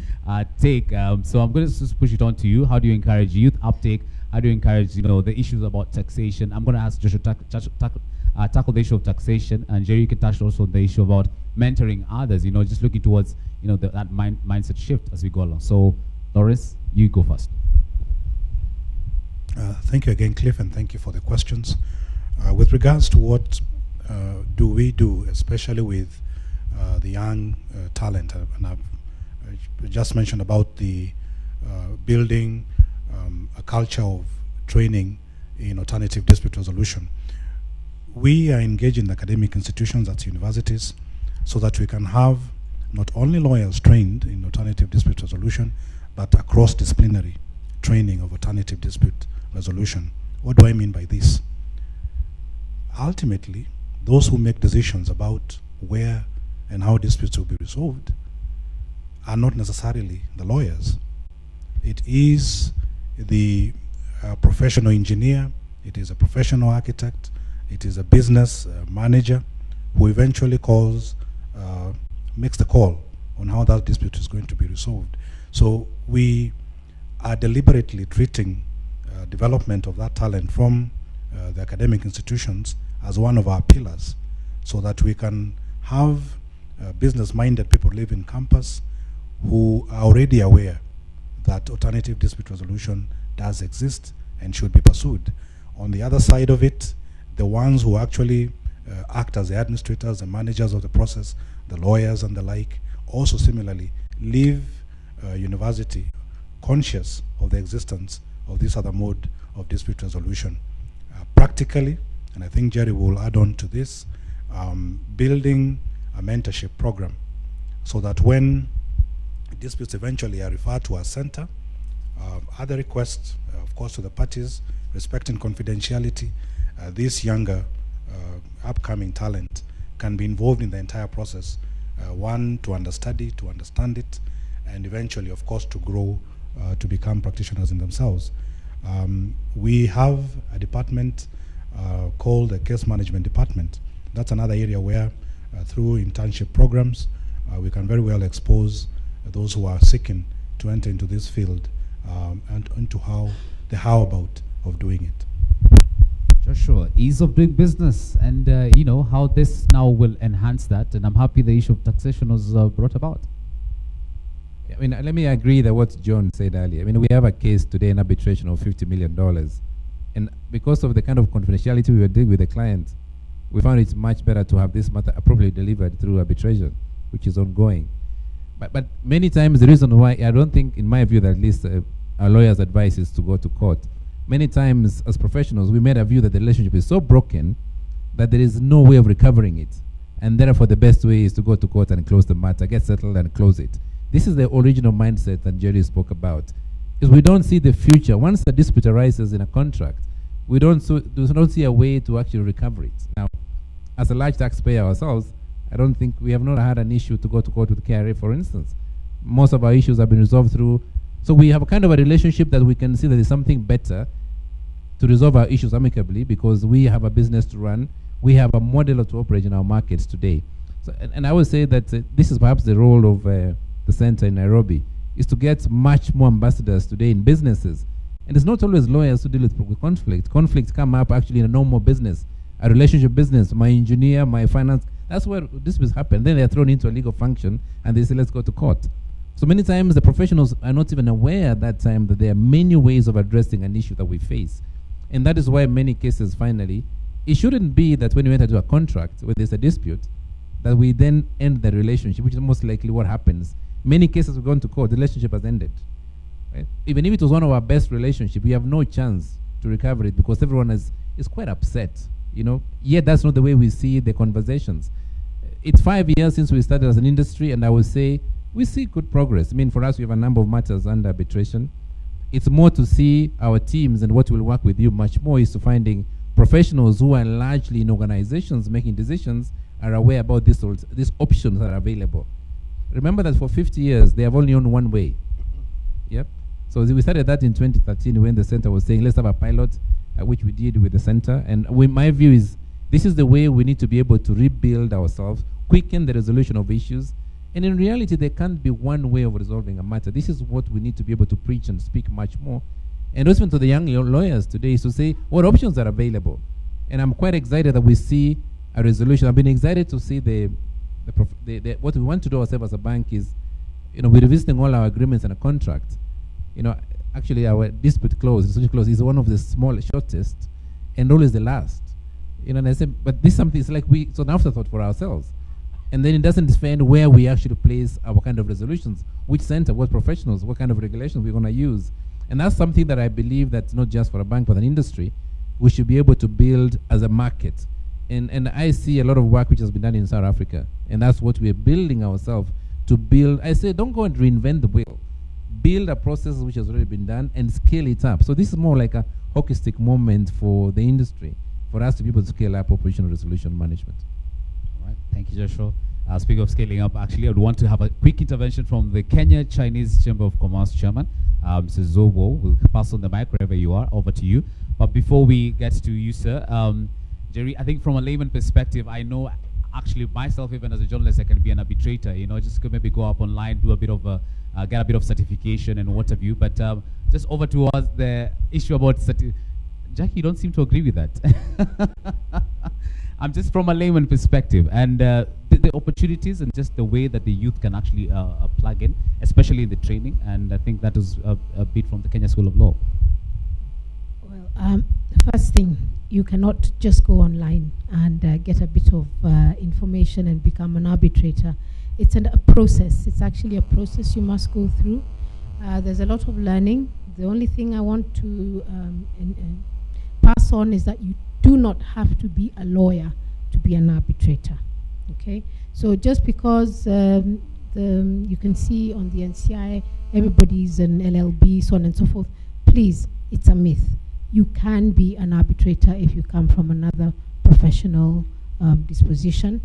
take. So I'm going to just push it on to you. How do you encourage youth uptake? How do you encourage, the issues about taxation? I'm going to ask Joshua to tackle the issue of taxation, and Jerry, you can touch also the issue about mentoring others. Just looking towards, that mindset shift as we go along. So, Lawrence, you go first. Thank you again, Cliff, and thank you for the questions. With regards to what do we do, especially with the young talent, and I've just mentioned about the building a culture of training in alternative dispute resolution. We are engaged in academic institutions at universities so that we can have not only lawyers trained in alternative dispute resolution, but across disciplinary training of alternative dispute resolution. What do I mean by this? Ultimately, those who make decisions about where and how disputes will be resolved are not necessarily the lawyers. It is the professional engineer, it is a professional architect, it is a business manager who eventually makes the call on how that dispute is going to be resolved. So we are deliberately treating development of that talent from the academic institutions as one of our pillars, so that we can have business-minded people live in campus who are already aware that alternative dispute resolution does exist and should be pursued. On the other side of it, the ones who actually act as the administrators and managers of the process, the lawyers and the like, also similarly leave university conscious of the existence of this other mode of dispute resolution. Practically, and I think Jerry will add on to this, building a mentorship program so that when disputes eventually are referred to our center, other requests, of course, to the parties, respecting confidentiality, this younger upcoming talent can be involved in the entire process, one, to understudy, to understand it, and eventually, of course, to grow to become practitioners in themselves. We have a department called the Case Management Department. That's another area where, through internship programs, we can very well expose those who are seeking to enter into this field and into the how about of doing it. Joshua, ease of doing business, and how this now will enhance that. And I'm happy the issue of taxation was brought about. I mean, let me agree that what John said earlier. I mean, we have a case today in arbitration of $50 million. And because of the kind of confidentiality we were dealing with the client, we found it's much better to have this matter appropriately delivered through arbitration, which is ongoing. But many times the reason why, I don't think, in my view, that at least our lawyer's advice is to go to court. Many times as professionals, we made a view that the relationship is so broken that there is no way of recovering it. And therefore, the best way is to go to court and close the matter, get settled and close it. This is the original mindset that Jerry spoke about. Because we don't see the future. Once the dispute arises in a contract, we don't see a way to actually recover it. Now, as a large taxpayer ourselves, I don't think we have not had an issue to go to court with KRA, for instance. Most of our issues have been resolved through. So we have a kind of a relationship that we can see that there's something better to resolve our issues amicably, because we have a business to run. We have a model to operate in our markets today. So, and I would say that this is perhaps the role of the center in Nairobi, is to get much more ambassadors today in businesses. And it's not always lawyers who deal with conflict. Conflicts come up actually in a normal business, a relationship business, my engineer, my finance. That's where disputes happen. Then they're thrown into a legal function and they say, let's go to court. So many times the professionals are not even aware at that time that there are many ways of addressing an issue that we face. And that is why in many cases, finally, it shouldn't be that when we enter into a contract where there's a dispute, that we then end the relationship, which is most likely what happens. Many cases we've gone to court, the relationship has ended. Right? Even if it was one of our best relationships, we have no chance to recover it because everyone is quite upset. You know, yet that's not the way we see the conversations. It's 5 years since we started as an industry, and I would say we see good progress. I mean, for us, we have a number of matters under arbitration. It's more to see our teams, and what will work with you much more is to finding professionals who are largely in organizations making decisions are aware about these options that are available. Remember that for 50 years, they have only known one way. Yep. So we started that in 2013 when the center was saying, let's have a pilot, which we did with the center. And my view is, this is the way we need to be able to rebuild ourselves, quicken the resolution of issues. And in reality, there can't be one way of resolving a matter. This is what we need to be able to preach and speak much more. And also to the young lawyers today is to say what options are available. And I'm quite excited that we see a resolution. I've been excited to see what we want to do ourselves as a bank is, you know, we're revisiting all our agreements and a contract. You know, actually our dispute clause, resolution clause, is one of the smallest, shortest, and always the last. You know, and I said, but this something is like it's an afterthought for ourselves. And then it doesn't define where we actually place our kind of resolutions, which center, what professionals, what kind of regulations we're going to use. And that's something that I believe that's not just for a bank, but an industry, we should be able to build as a market. And I see a lot of work which has been done in South Africa, and that's what we're building ourselves to build. I say, don't go and reinvent the wheel. Build a process which has already been done and scale it up. So this is more like a hockey stick moment for the industry, for us to be able to scale up operational resolution management. All right, thank you, Joshua. Speaking of scaling up, actually, I would want to have a quick intervention from the Kenya Chinese Chamber of Commerce Chairman, Mr. Zobo. We'll pass on the mic wherever you are. Over to you. But before we get to you, sir, Jerry, I think from a layman perspective, I know actually myself, even as a journalist, I can be an arbitrator. You know, just maybe go up online, do a bit of get a bit of certification and what have you. But just over to us, the issue about Jackie, you don't seem to agree with that. I'm just from a layman perspective, and the opportunities and just the way that the youth can actually plug in, especially in the training, and I think that is a bit from the Kenya School of Law. Well, first thing, you cannot just go online and get a bit of information and become an arbitrator. It's a process. It's actually a process you must go through. There's a lot of learning. The only thing I want to pass on is that you do not have to be a lawyer to be an arbitrator. Okay? So just because you can see on the NCI, everybody's an LLB, so on and so forth, please, it's a myth. You can be an arbitrator if you come from another professional disposition.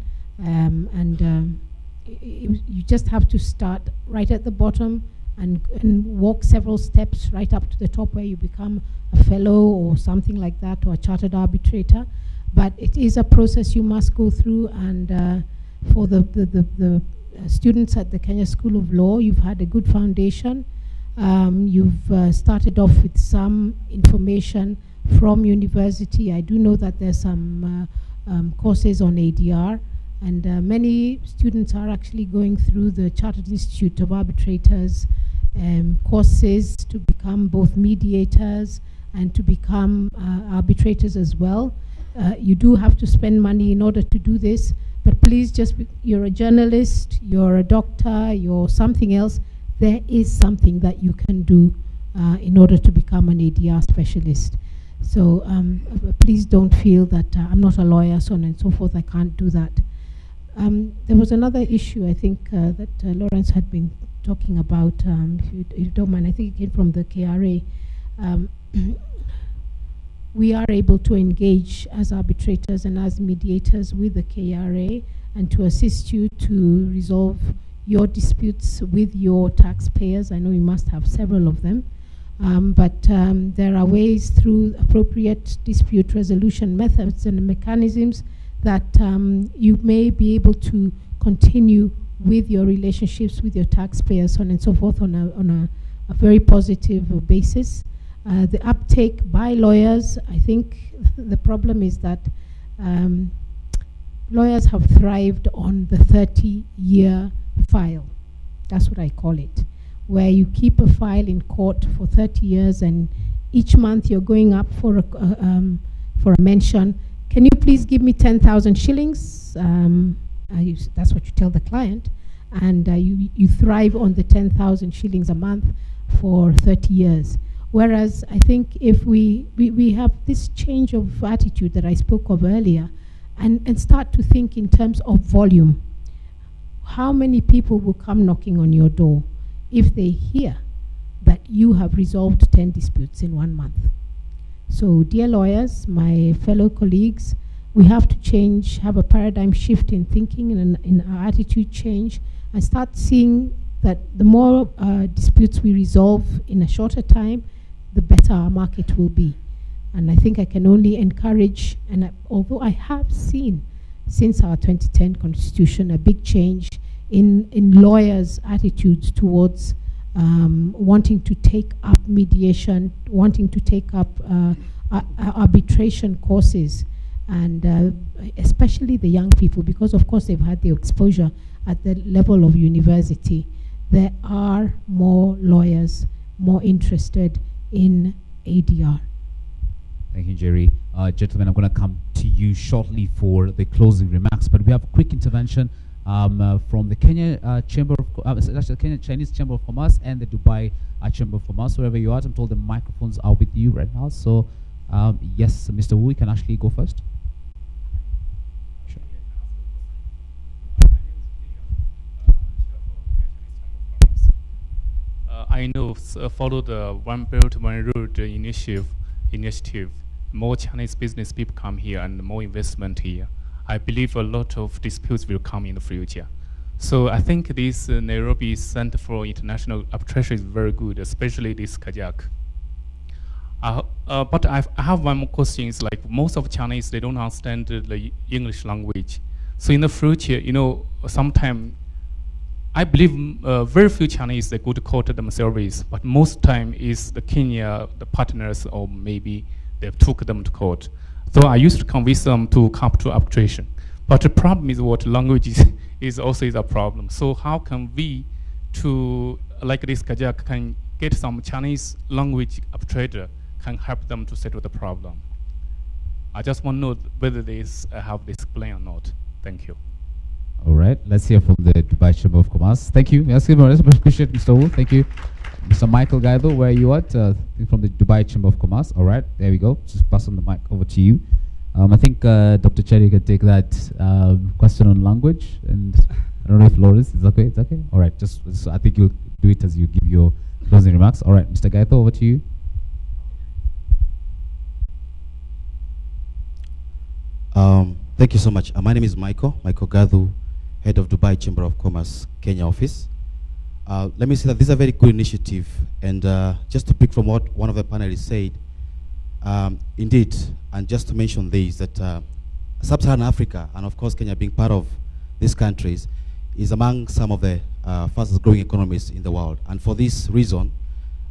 You just have to start right at the bottom and walk several steps right up to the top where you become a fellow or something like that, or a chartered arbitrator. But it is a process you must go through, and for the students at the Kenya School of Law, you've had a good foundation. You've started off with some information from university. I do know that there's some courses on A.D.R, and many students are actually going through the Chartered Institute of Arbitrators courses to become both mediators and to become arbitrators as well. You do have to spend money in order to do this, but please you're a journalist, you're a doctor, you're something else, there is something that you can do in order to become an A.D.R specialist. So please don't feel that I'm not a lawyer, so on and so forth, I can't do that. There was another issue, I think, that Lawrence had been talking about, if you don't mind. I think it came from the KRA. We are able to engage as arbitrators and as mediators with the KRA and to assist you to resolve your disputes with your taxpayers. I know you must have several of them. But there are ways through appropriate dispute resolution methods and mechanisms that you may be able to continue with your relationships with your taxpayers, so on and so forth, on a very positive basis. The uptake by lawyers, I think the problem is that lawyers have thrived on the 30-year file. That's what I call it, where you keep a file in court for 30 years and each month you're going up for a mention. Can you please give me 10,000 shillings? That's what you tell the client. And you thrive on the 10,000 shillings a month for 30 years. Whereas I think if we have this change of attitude that I spoke of earlier and start to think in terms of volume, how many people will come knocking on your door if they hear that you have resolved 10 disputes in 1 month? So dear lawyers, my fellow colleagues, we have to change, have a paradigm shift in thinking and in our attitude change, and start seeing that the more disputes we resolve in a shorter time, the better our market will be. And I think I can only encourage, and although I have seen since our 2010 constitution a big change in lawyers' attitudes towards wanting to take up mediation, wanting to take up arbitration courses, and especially the young people, because of course they've had the exposure at the level of university. There are more lawyers more interested in ADR. Thank you, Jerry. Gentlemen, I'm going to come to you shortly for the closing remarks, but we have a quick intervention from the Kenya Chamber of the Kenya Chinese Chamber of Commerce and the Dubai Chamber of Commerce. Wherever you are, I'm told the microphones are with you right now. So, yes, Mr. Wu, you can actually go first. Sure. I know follow the One Belt One Road initiative. More Chinese business people come here and more investment here. I believe a lot of disputes will come in the future. So I think this Nairobi Center for International Arbitration is very good, especially this Kajak. But I have one more question. It's like most of Chinese, they don't understand the English language. So in the future, you know, sometime I believe very few Chinese they go to court themselves, but most time is the Kenya, the partners, or maybe they took them to court. So I used to convince them to come to arbitration. But the problem is what language is also a problem. So how can we, to like this Kajak, can get some Chinese language arbitrator can help them to settle the problem? I just want to know whether they have this plan or not. Thank you. All right, let's hear from the Dubai Chamber of Commerce. Thank you. Yes, appreciate Mr. Wu. Thank you. Mr. Michael Gaido, where are you at? From the Dubai Chamber of Commerce. All right, there we go. Just pass on the mic over to you. I think Dr. Cherry can take that question on language, and I don't know if Lawrence is okay. It's okay. All right, just I think you'll do it as you give your closing remarks. All right, Mr. Gaido, over to you. Thank you so much. My name is Michael Gaido, Head of Dubai Chamber of Commerce, Kenya office. Let me say that this is a very good initiative, and just to pick from what one of the panelists said, indeed, and just to mention this, that Sub-Saharan Africa, and of course Kenya being part of these countries, is among some of the fastest growing economies in the world. And for this reason,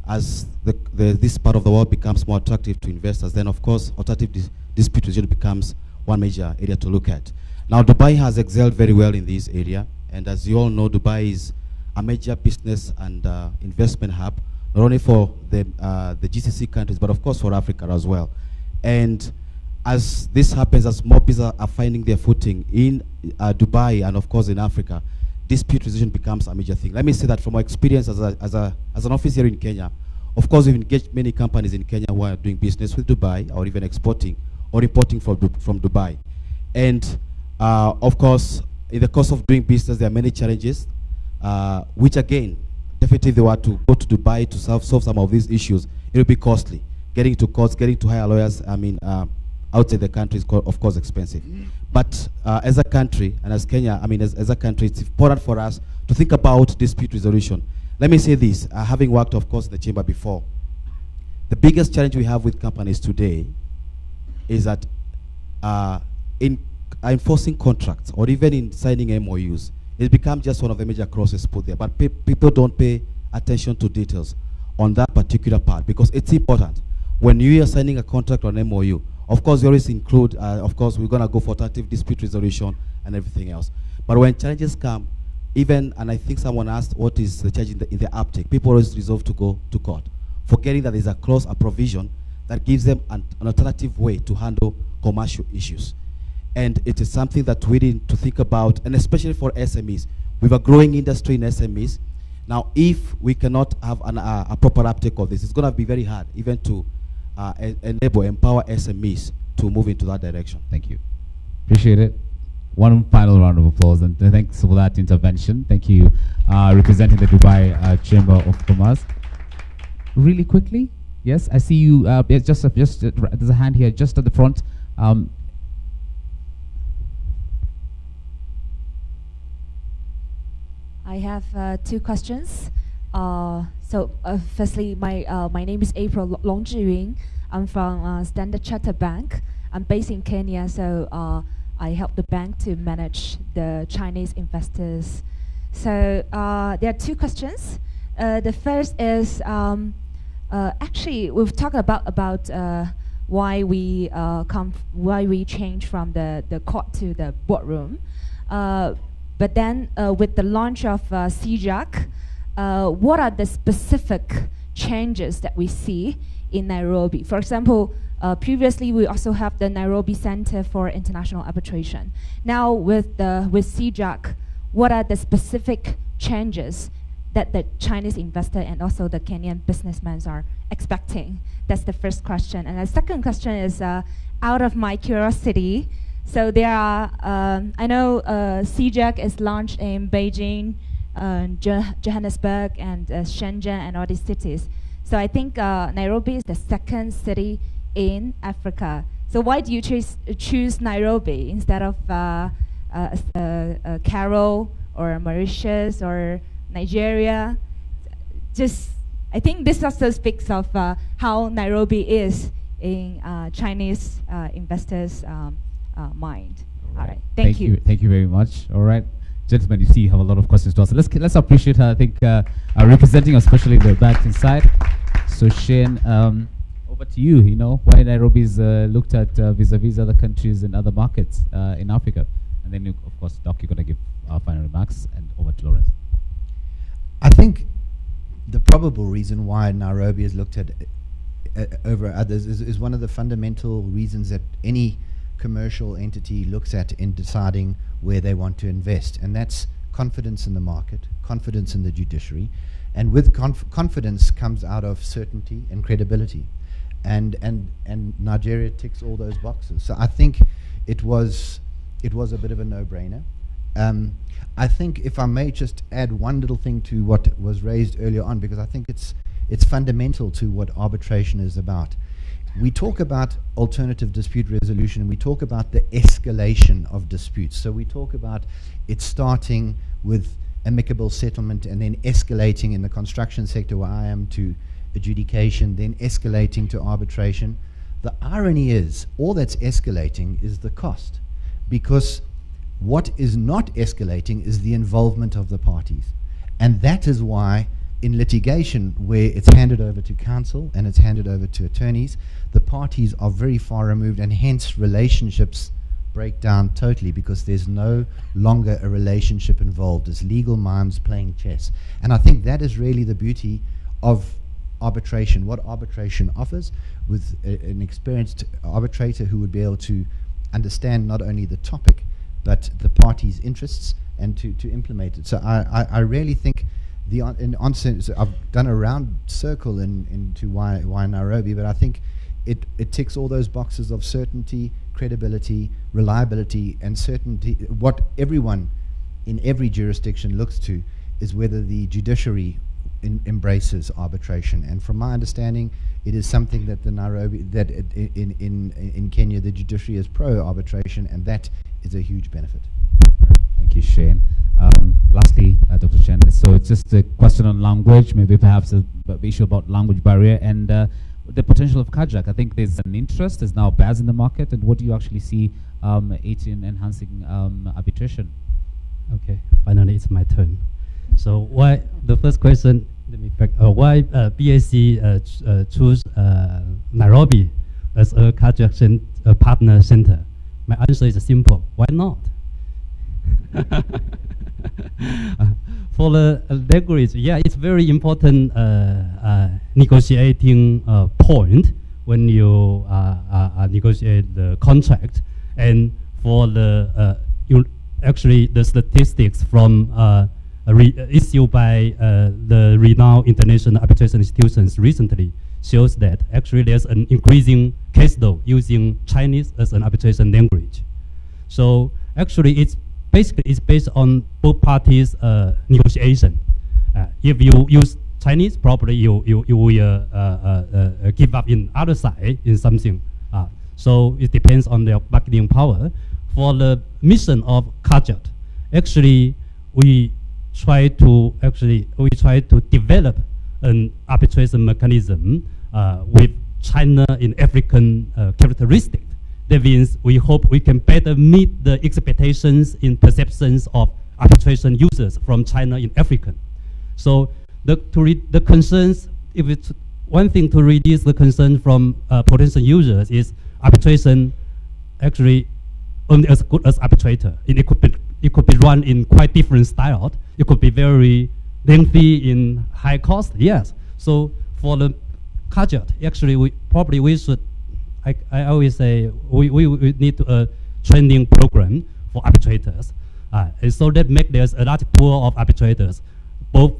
as this part of the world becomes more attractive to investors, then of course alternative dispute resolution becomes one major area to look at. Now Dubai has excelled very well in this area, and as you all know, Dubai is a major business and investment hub, not only for the GCC countries, but of course for Africa as well. And as this happens, as more people are finding their footing in Dubai and of course in Africa, dispute resolution becomes a major thing. Let me say that from our experience as an office here in Kenya, Of course, we've engaged many companies in Kenya who are doing business with Dubai or even exporting or importing from Dubai. And of course, in the course of doing business, there are many challenges, which again, definitely if they were to go to Dubai to solve some of these issues, it will be costly. Getting to courts, getting to hire lawyers, I mean, outside the country is of course expensive. But as a country, and as Kenya, I mean, as a country, it's important for us to think about dispute resolution. Let me say this, having worked, of course, in the chamber before, the biggest challenge we have with companies today is that in enforcing contracts or even in signing MOUs, it's become just one of the major crosses put there. But people don't pay attention to details on that particular part because it's important. When you are signing a contract or an MOU, of course, we always include, of course, we're going to go for alternative dispute resolution and everything else. But when challenges come, even, and I think someone asked what is the challenge in the uptake, people always resolve to go to court, forgetting that there's a clause, a provision that gives them an alternative way to handle commercial issues. And it is something that we need to think about, and especially for SMEs. We have a growing industry in SMEs. Now, if we cannot have a proper uptake of this, it's going to be very hard even to empower SMEs to move into that direction. Thank you. Appreciate it. One final round of applause, and thanks for that intervention. Thank you, representing the Dubai Chamber of Commerce. Really quickly, yes, I see you. There's a hand here just at the front. I have 2 questions. Firstly, my name is April Long Zhiyun. I'm from Standard Chartered Bank. I'm based in Kenya, so I help the bank to manage the Chinese investors. So there are 2 questions. The first is actually we've talked about why we change from the court to the boardroom. But then with the launch of CJAC, what are the specific changes that we see in Nairobi? For example, previously we also have the Nairobi Center for International Arbitration. Now with CJAC, what are the specific changes that the Chinese investor and also the Kenyan businessmen are expecting? That's the first question. And the second question is out of my curiosity. So there are, I know CJAC is launched in Beijing, Johannesburg, and Shenzhen, and all these cities. So I think Nairobi is the second city in Africa. So why do you choose Nairobi instead of Cairo or Mauritius or Nigeria? I think this also speaks of how Nairobi is in Chinese investors' mind. All right, thank you. Thank you very much. All right, gentlemen, you see you have a lot of questions to ask. Let's appreciate her. I think representing especially the back inside. So Shane, over to you. You know why Nairobi is looked at vis-a-vis other countries and other markets in Africa, and then of course, Doc, you're gonna give final remarks, and over to Lawrence. I think the probable reason why Nairobi is looked at over others is one of the fundamental reasons that any commercial entity looks at in deciding where they want to invest, and that's confidence in the market, confidence in the judiciary, and with confidence comes out of certainty and credibility, and Nigeria ticks all those boxes. So I think it was a bit of a no-brainer. I think if I may just add one little thing to what was raised earlier on, because I think it's fundamental to what arbitration is about. We talk about alternative dispute resolution, and we talk about the escalation of disputes. So we talk about it starting with amicable settlement and then escalating in the construction sector where I am to adjudication, then escalating to arbitration. The irony is, all that's escalating is the cost, because what is not escalating is the involvement of the parties. And that is why in litigation, where it's handed over to counsel and it's handed over to attorneys, the parties are very far removed, and hence relationships break down totally, because there's no longer a relationship involved. It's legal minds playing chess. And I think that is really the beauty of arbitration, what arbitration offers, with an experienced arbitrator who would be able to understand not only the topic, but the parties' interests, and to implement it. So I really think in answer, so I've done a round circle into why Nairobi, but I think it ticks all those boxes of certainty, credibility, reliability, and certainty. What everyone in every jurisdiction looks to is whether the judiciary embraces arbitration. And from my understanding, it is something that in Kenya the judiciary is pro arbitration, and that is a huge benefit. Thank you, Shane. Lastly, Dr. Chen, so it's just a question on language, maybe perhaps a issue about language barrier and the potential of carjack. I think there's an interest, there's now BAS in the market, and what do you actually see it in enhancing arbitration? Okay, finally it's my turn. So why, the first question, let me back, why BAC choose Nairobi as a carjack partner center? My answer is simple, why not? For the language, yeah, it's very important negotiating point when you negotiate the contract. And for the actually the statistics from issued by the renowned international arbitration institutions recently shows that actually there's an increasing case law using Chinese as an arbitration language. So actually it's based on both parties' negotiation. If you use Chinese, probably you will give up in other side in something. So it depends on their bargaining power. For the mission of carjack, actually we try to develop an arbitration mechanism with China in African characteristics. That means we hope we can better meet the expectations in perceptions of arbitration users from China in African. So the concerns, if it's one thing to reduce the concern from potential users is arbitration actually only as good as arbitrator. It could be run in quite different styles. It could be very lengthy in high cost, yes. So for the carjack, actually we should, I always say we need a training program for arbitrators, and so that make there's a large pool of arbitrators, both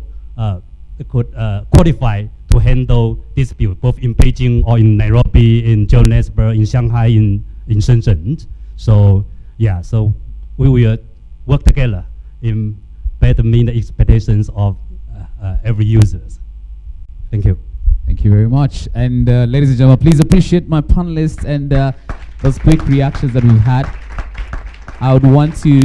could qualify to handle dispute, both in Beijing or in Nairobi, in Johannesburg, in Shanghai, in Shenzhen. So yeah, so we will work together in better meet the expectations of every users. Thank you. Thank you very much. And ladies and gentlemen, please appreciate my panelists and those quick reactions that we've had. I would want to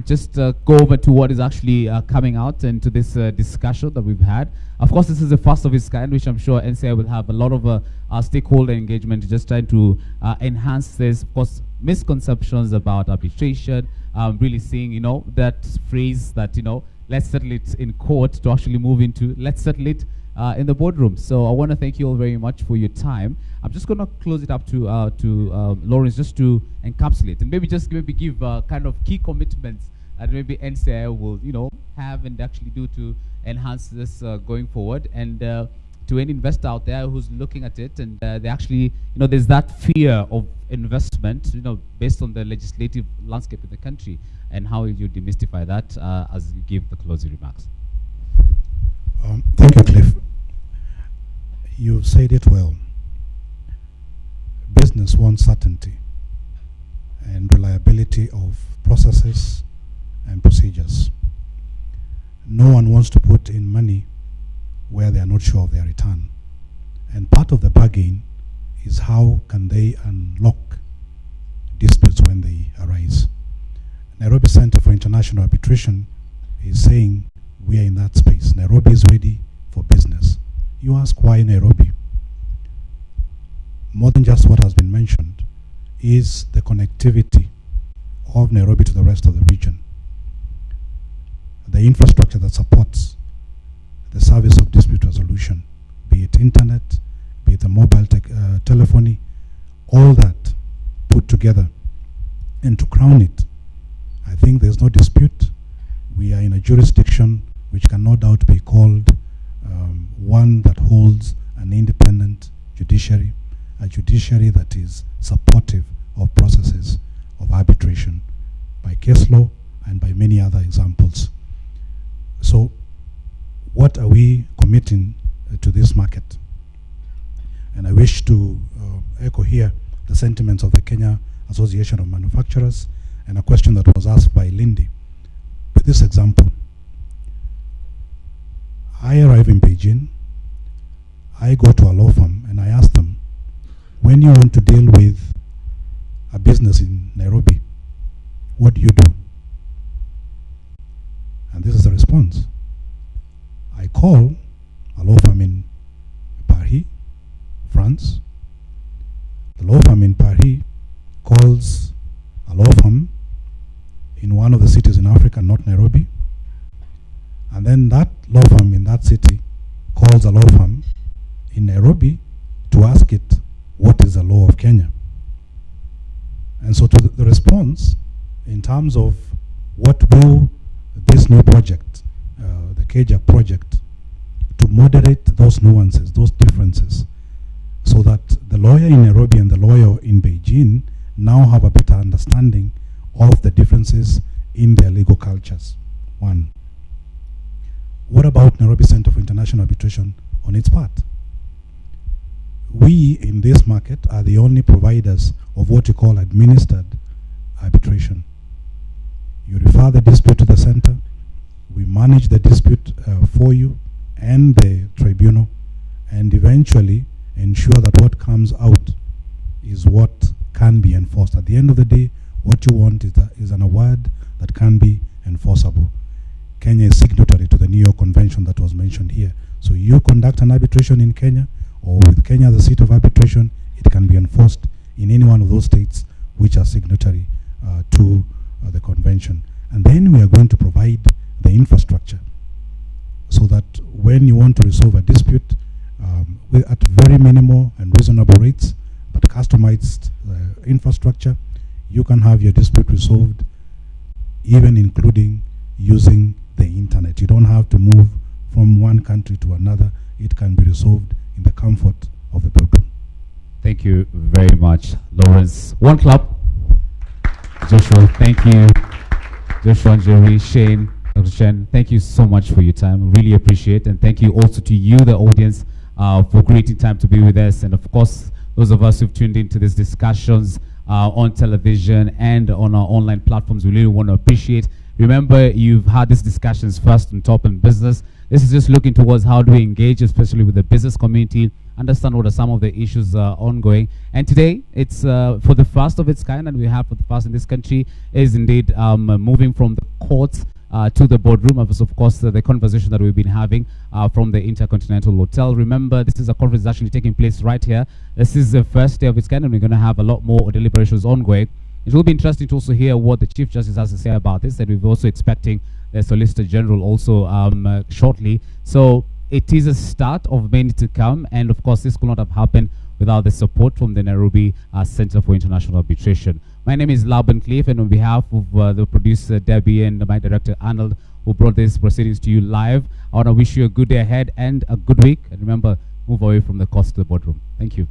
just go over to what is actually coming out into this discussion that we've had. Of course, this is the first of its kind, which I'm sure NCI will have a lot of stakeholder engagement, just trying to enhance this. Of course, misconceptions about arbitration, really seeing, you know, that phrase that, you know, let's settle it in court to actually move into let's settle it in the boardroom. So I want to thank you all very much for your time. I'm just going to close it up to Lawrence, just to encapsulate and maybe give kind of key commitments that maybe NCI will, you know, have and actually do to enhance this going forward. And to any investor out there who's looking at it and they actually, you know, there's that fear of investment, you know, based on the legislative landscape in the country, and how you demystify that as you give the closing remarks. Thank you, Cliff. You said it well. Business wants certainty and reliability of processes and procedures. No one wants to put in money where they are not sure of their return. And part of the bargain is how can they unlock disputes when they arise. Nairobi Center for International Arbitration is saying we are in that space. Nairobi is ready for business. You ask why Nairobi? More than just what has been mentioned is the connectivity of Nairobi to the rest of the region. The infrastructure that supports the service of dispute resolution, be it internet, be it the mobile telephony, all that put together. And to crown it, I think there's no dispute. We are in a jurisdiction which can no doubt be called one that holds an independent judiciary, a judiciary that is supportive of processes of arbitration by case law and by many other examples. So what are we committing to this market? And I wish to echo here the sentiments of the Kenya Association of Manufacturers and a question that was asked by Lindy. With this example, I arrive in Beijing, I go to a law firm and I ask them, when you want to deal with a business in Nairobi, what do you do? And this is the response. I call a law firm in Paris, France. The law firm in Paris calls a law firm in one of the cities in Africa, not Nairobi. And then that law firm in that city calls a law firm in Nairobi to ask it, what is the law of Kenya? And so to the response, in terms of what will this new project, the KJAC project, to moderate those nuances, those differences, so that the lawyer in Nairobi and the lawyer in Beijing now have a better understanding of the differences in their legal cultures. One. What about Nairobi Center for International Arbitration on its part? We in this market are the only providers of what you call administered arbitration. You refer the dispute to the center, we manage the dispute for you and the tribunal, and eventually ensure that what comes out is what can be enforced. At the end of the day, what you want is an award that can be enforceable. Kenya is signatory to the New York Convention that was mentioned here. So you conduct an arbitration in Kenya, or with Kenya as the seat of arbitration, it can be enforced in any one of those states which are signatory to the convention. And then we are going to provide the infrastructure so that when you want to resolve a dispute at very minimal and reasonable rates, but customized infrastructure, you can have your dispute resolved, even including using the internet. You don't have to move from one country to another. It can be resolved in the comfort of the bedroom. Thank you very much, Lawrence. One clap. Joshua, thank you. Joshua, Jerry, Shane, Dr. Chen, thank you so much for your time. Really appreciate it. And thank you also to you, the audience, for creating time to be with us. And of course, those of us who've tuned into these discussions on television and on our online platforms, we really want to appreciate. Remember, you've had these discussions first on top in business. This is just looking towards how do we engage, especially with the business community, understand what are some of the issues ongoing. And today, it's for the first of its kind, and we have for the first in this country, is indeed moving from the courts to the boardroom. Of course, the conversation that we've been having from the Intercontinental Hotel. Remember, this is a conference actually taking place right here. This is the first day of its kind, and we're going to have a lot more deliberations ongoing. It will be interesting to also hear what the Chief Justice has to say about this, and we're also expecting the Solicitor General also shortly. So it is a start of many to come, and of course this could not have happened without the support from the Nairobi Center for International Arbitration. My name is Laban Cliff, and on behalf of the producer Debbie and my director Arnold, who brought these proceedings to you live, I want to wish you a good day ahead and a good week. And remember, move away from the cost to the boardroom. Thank you.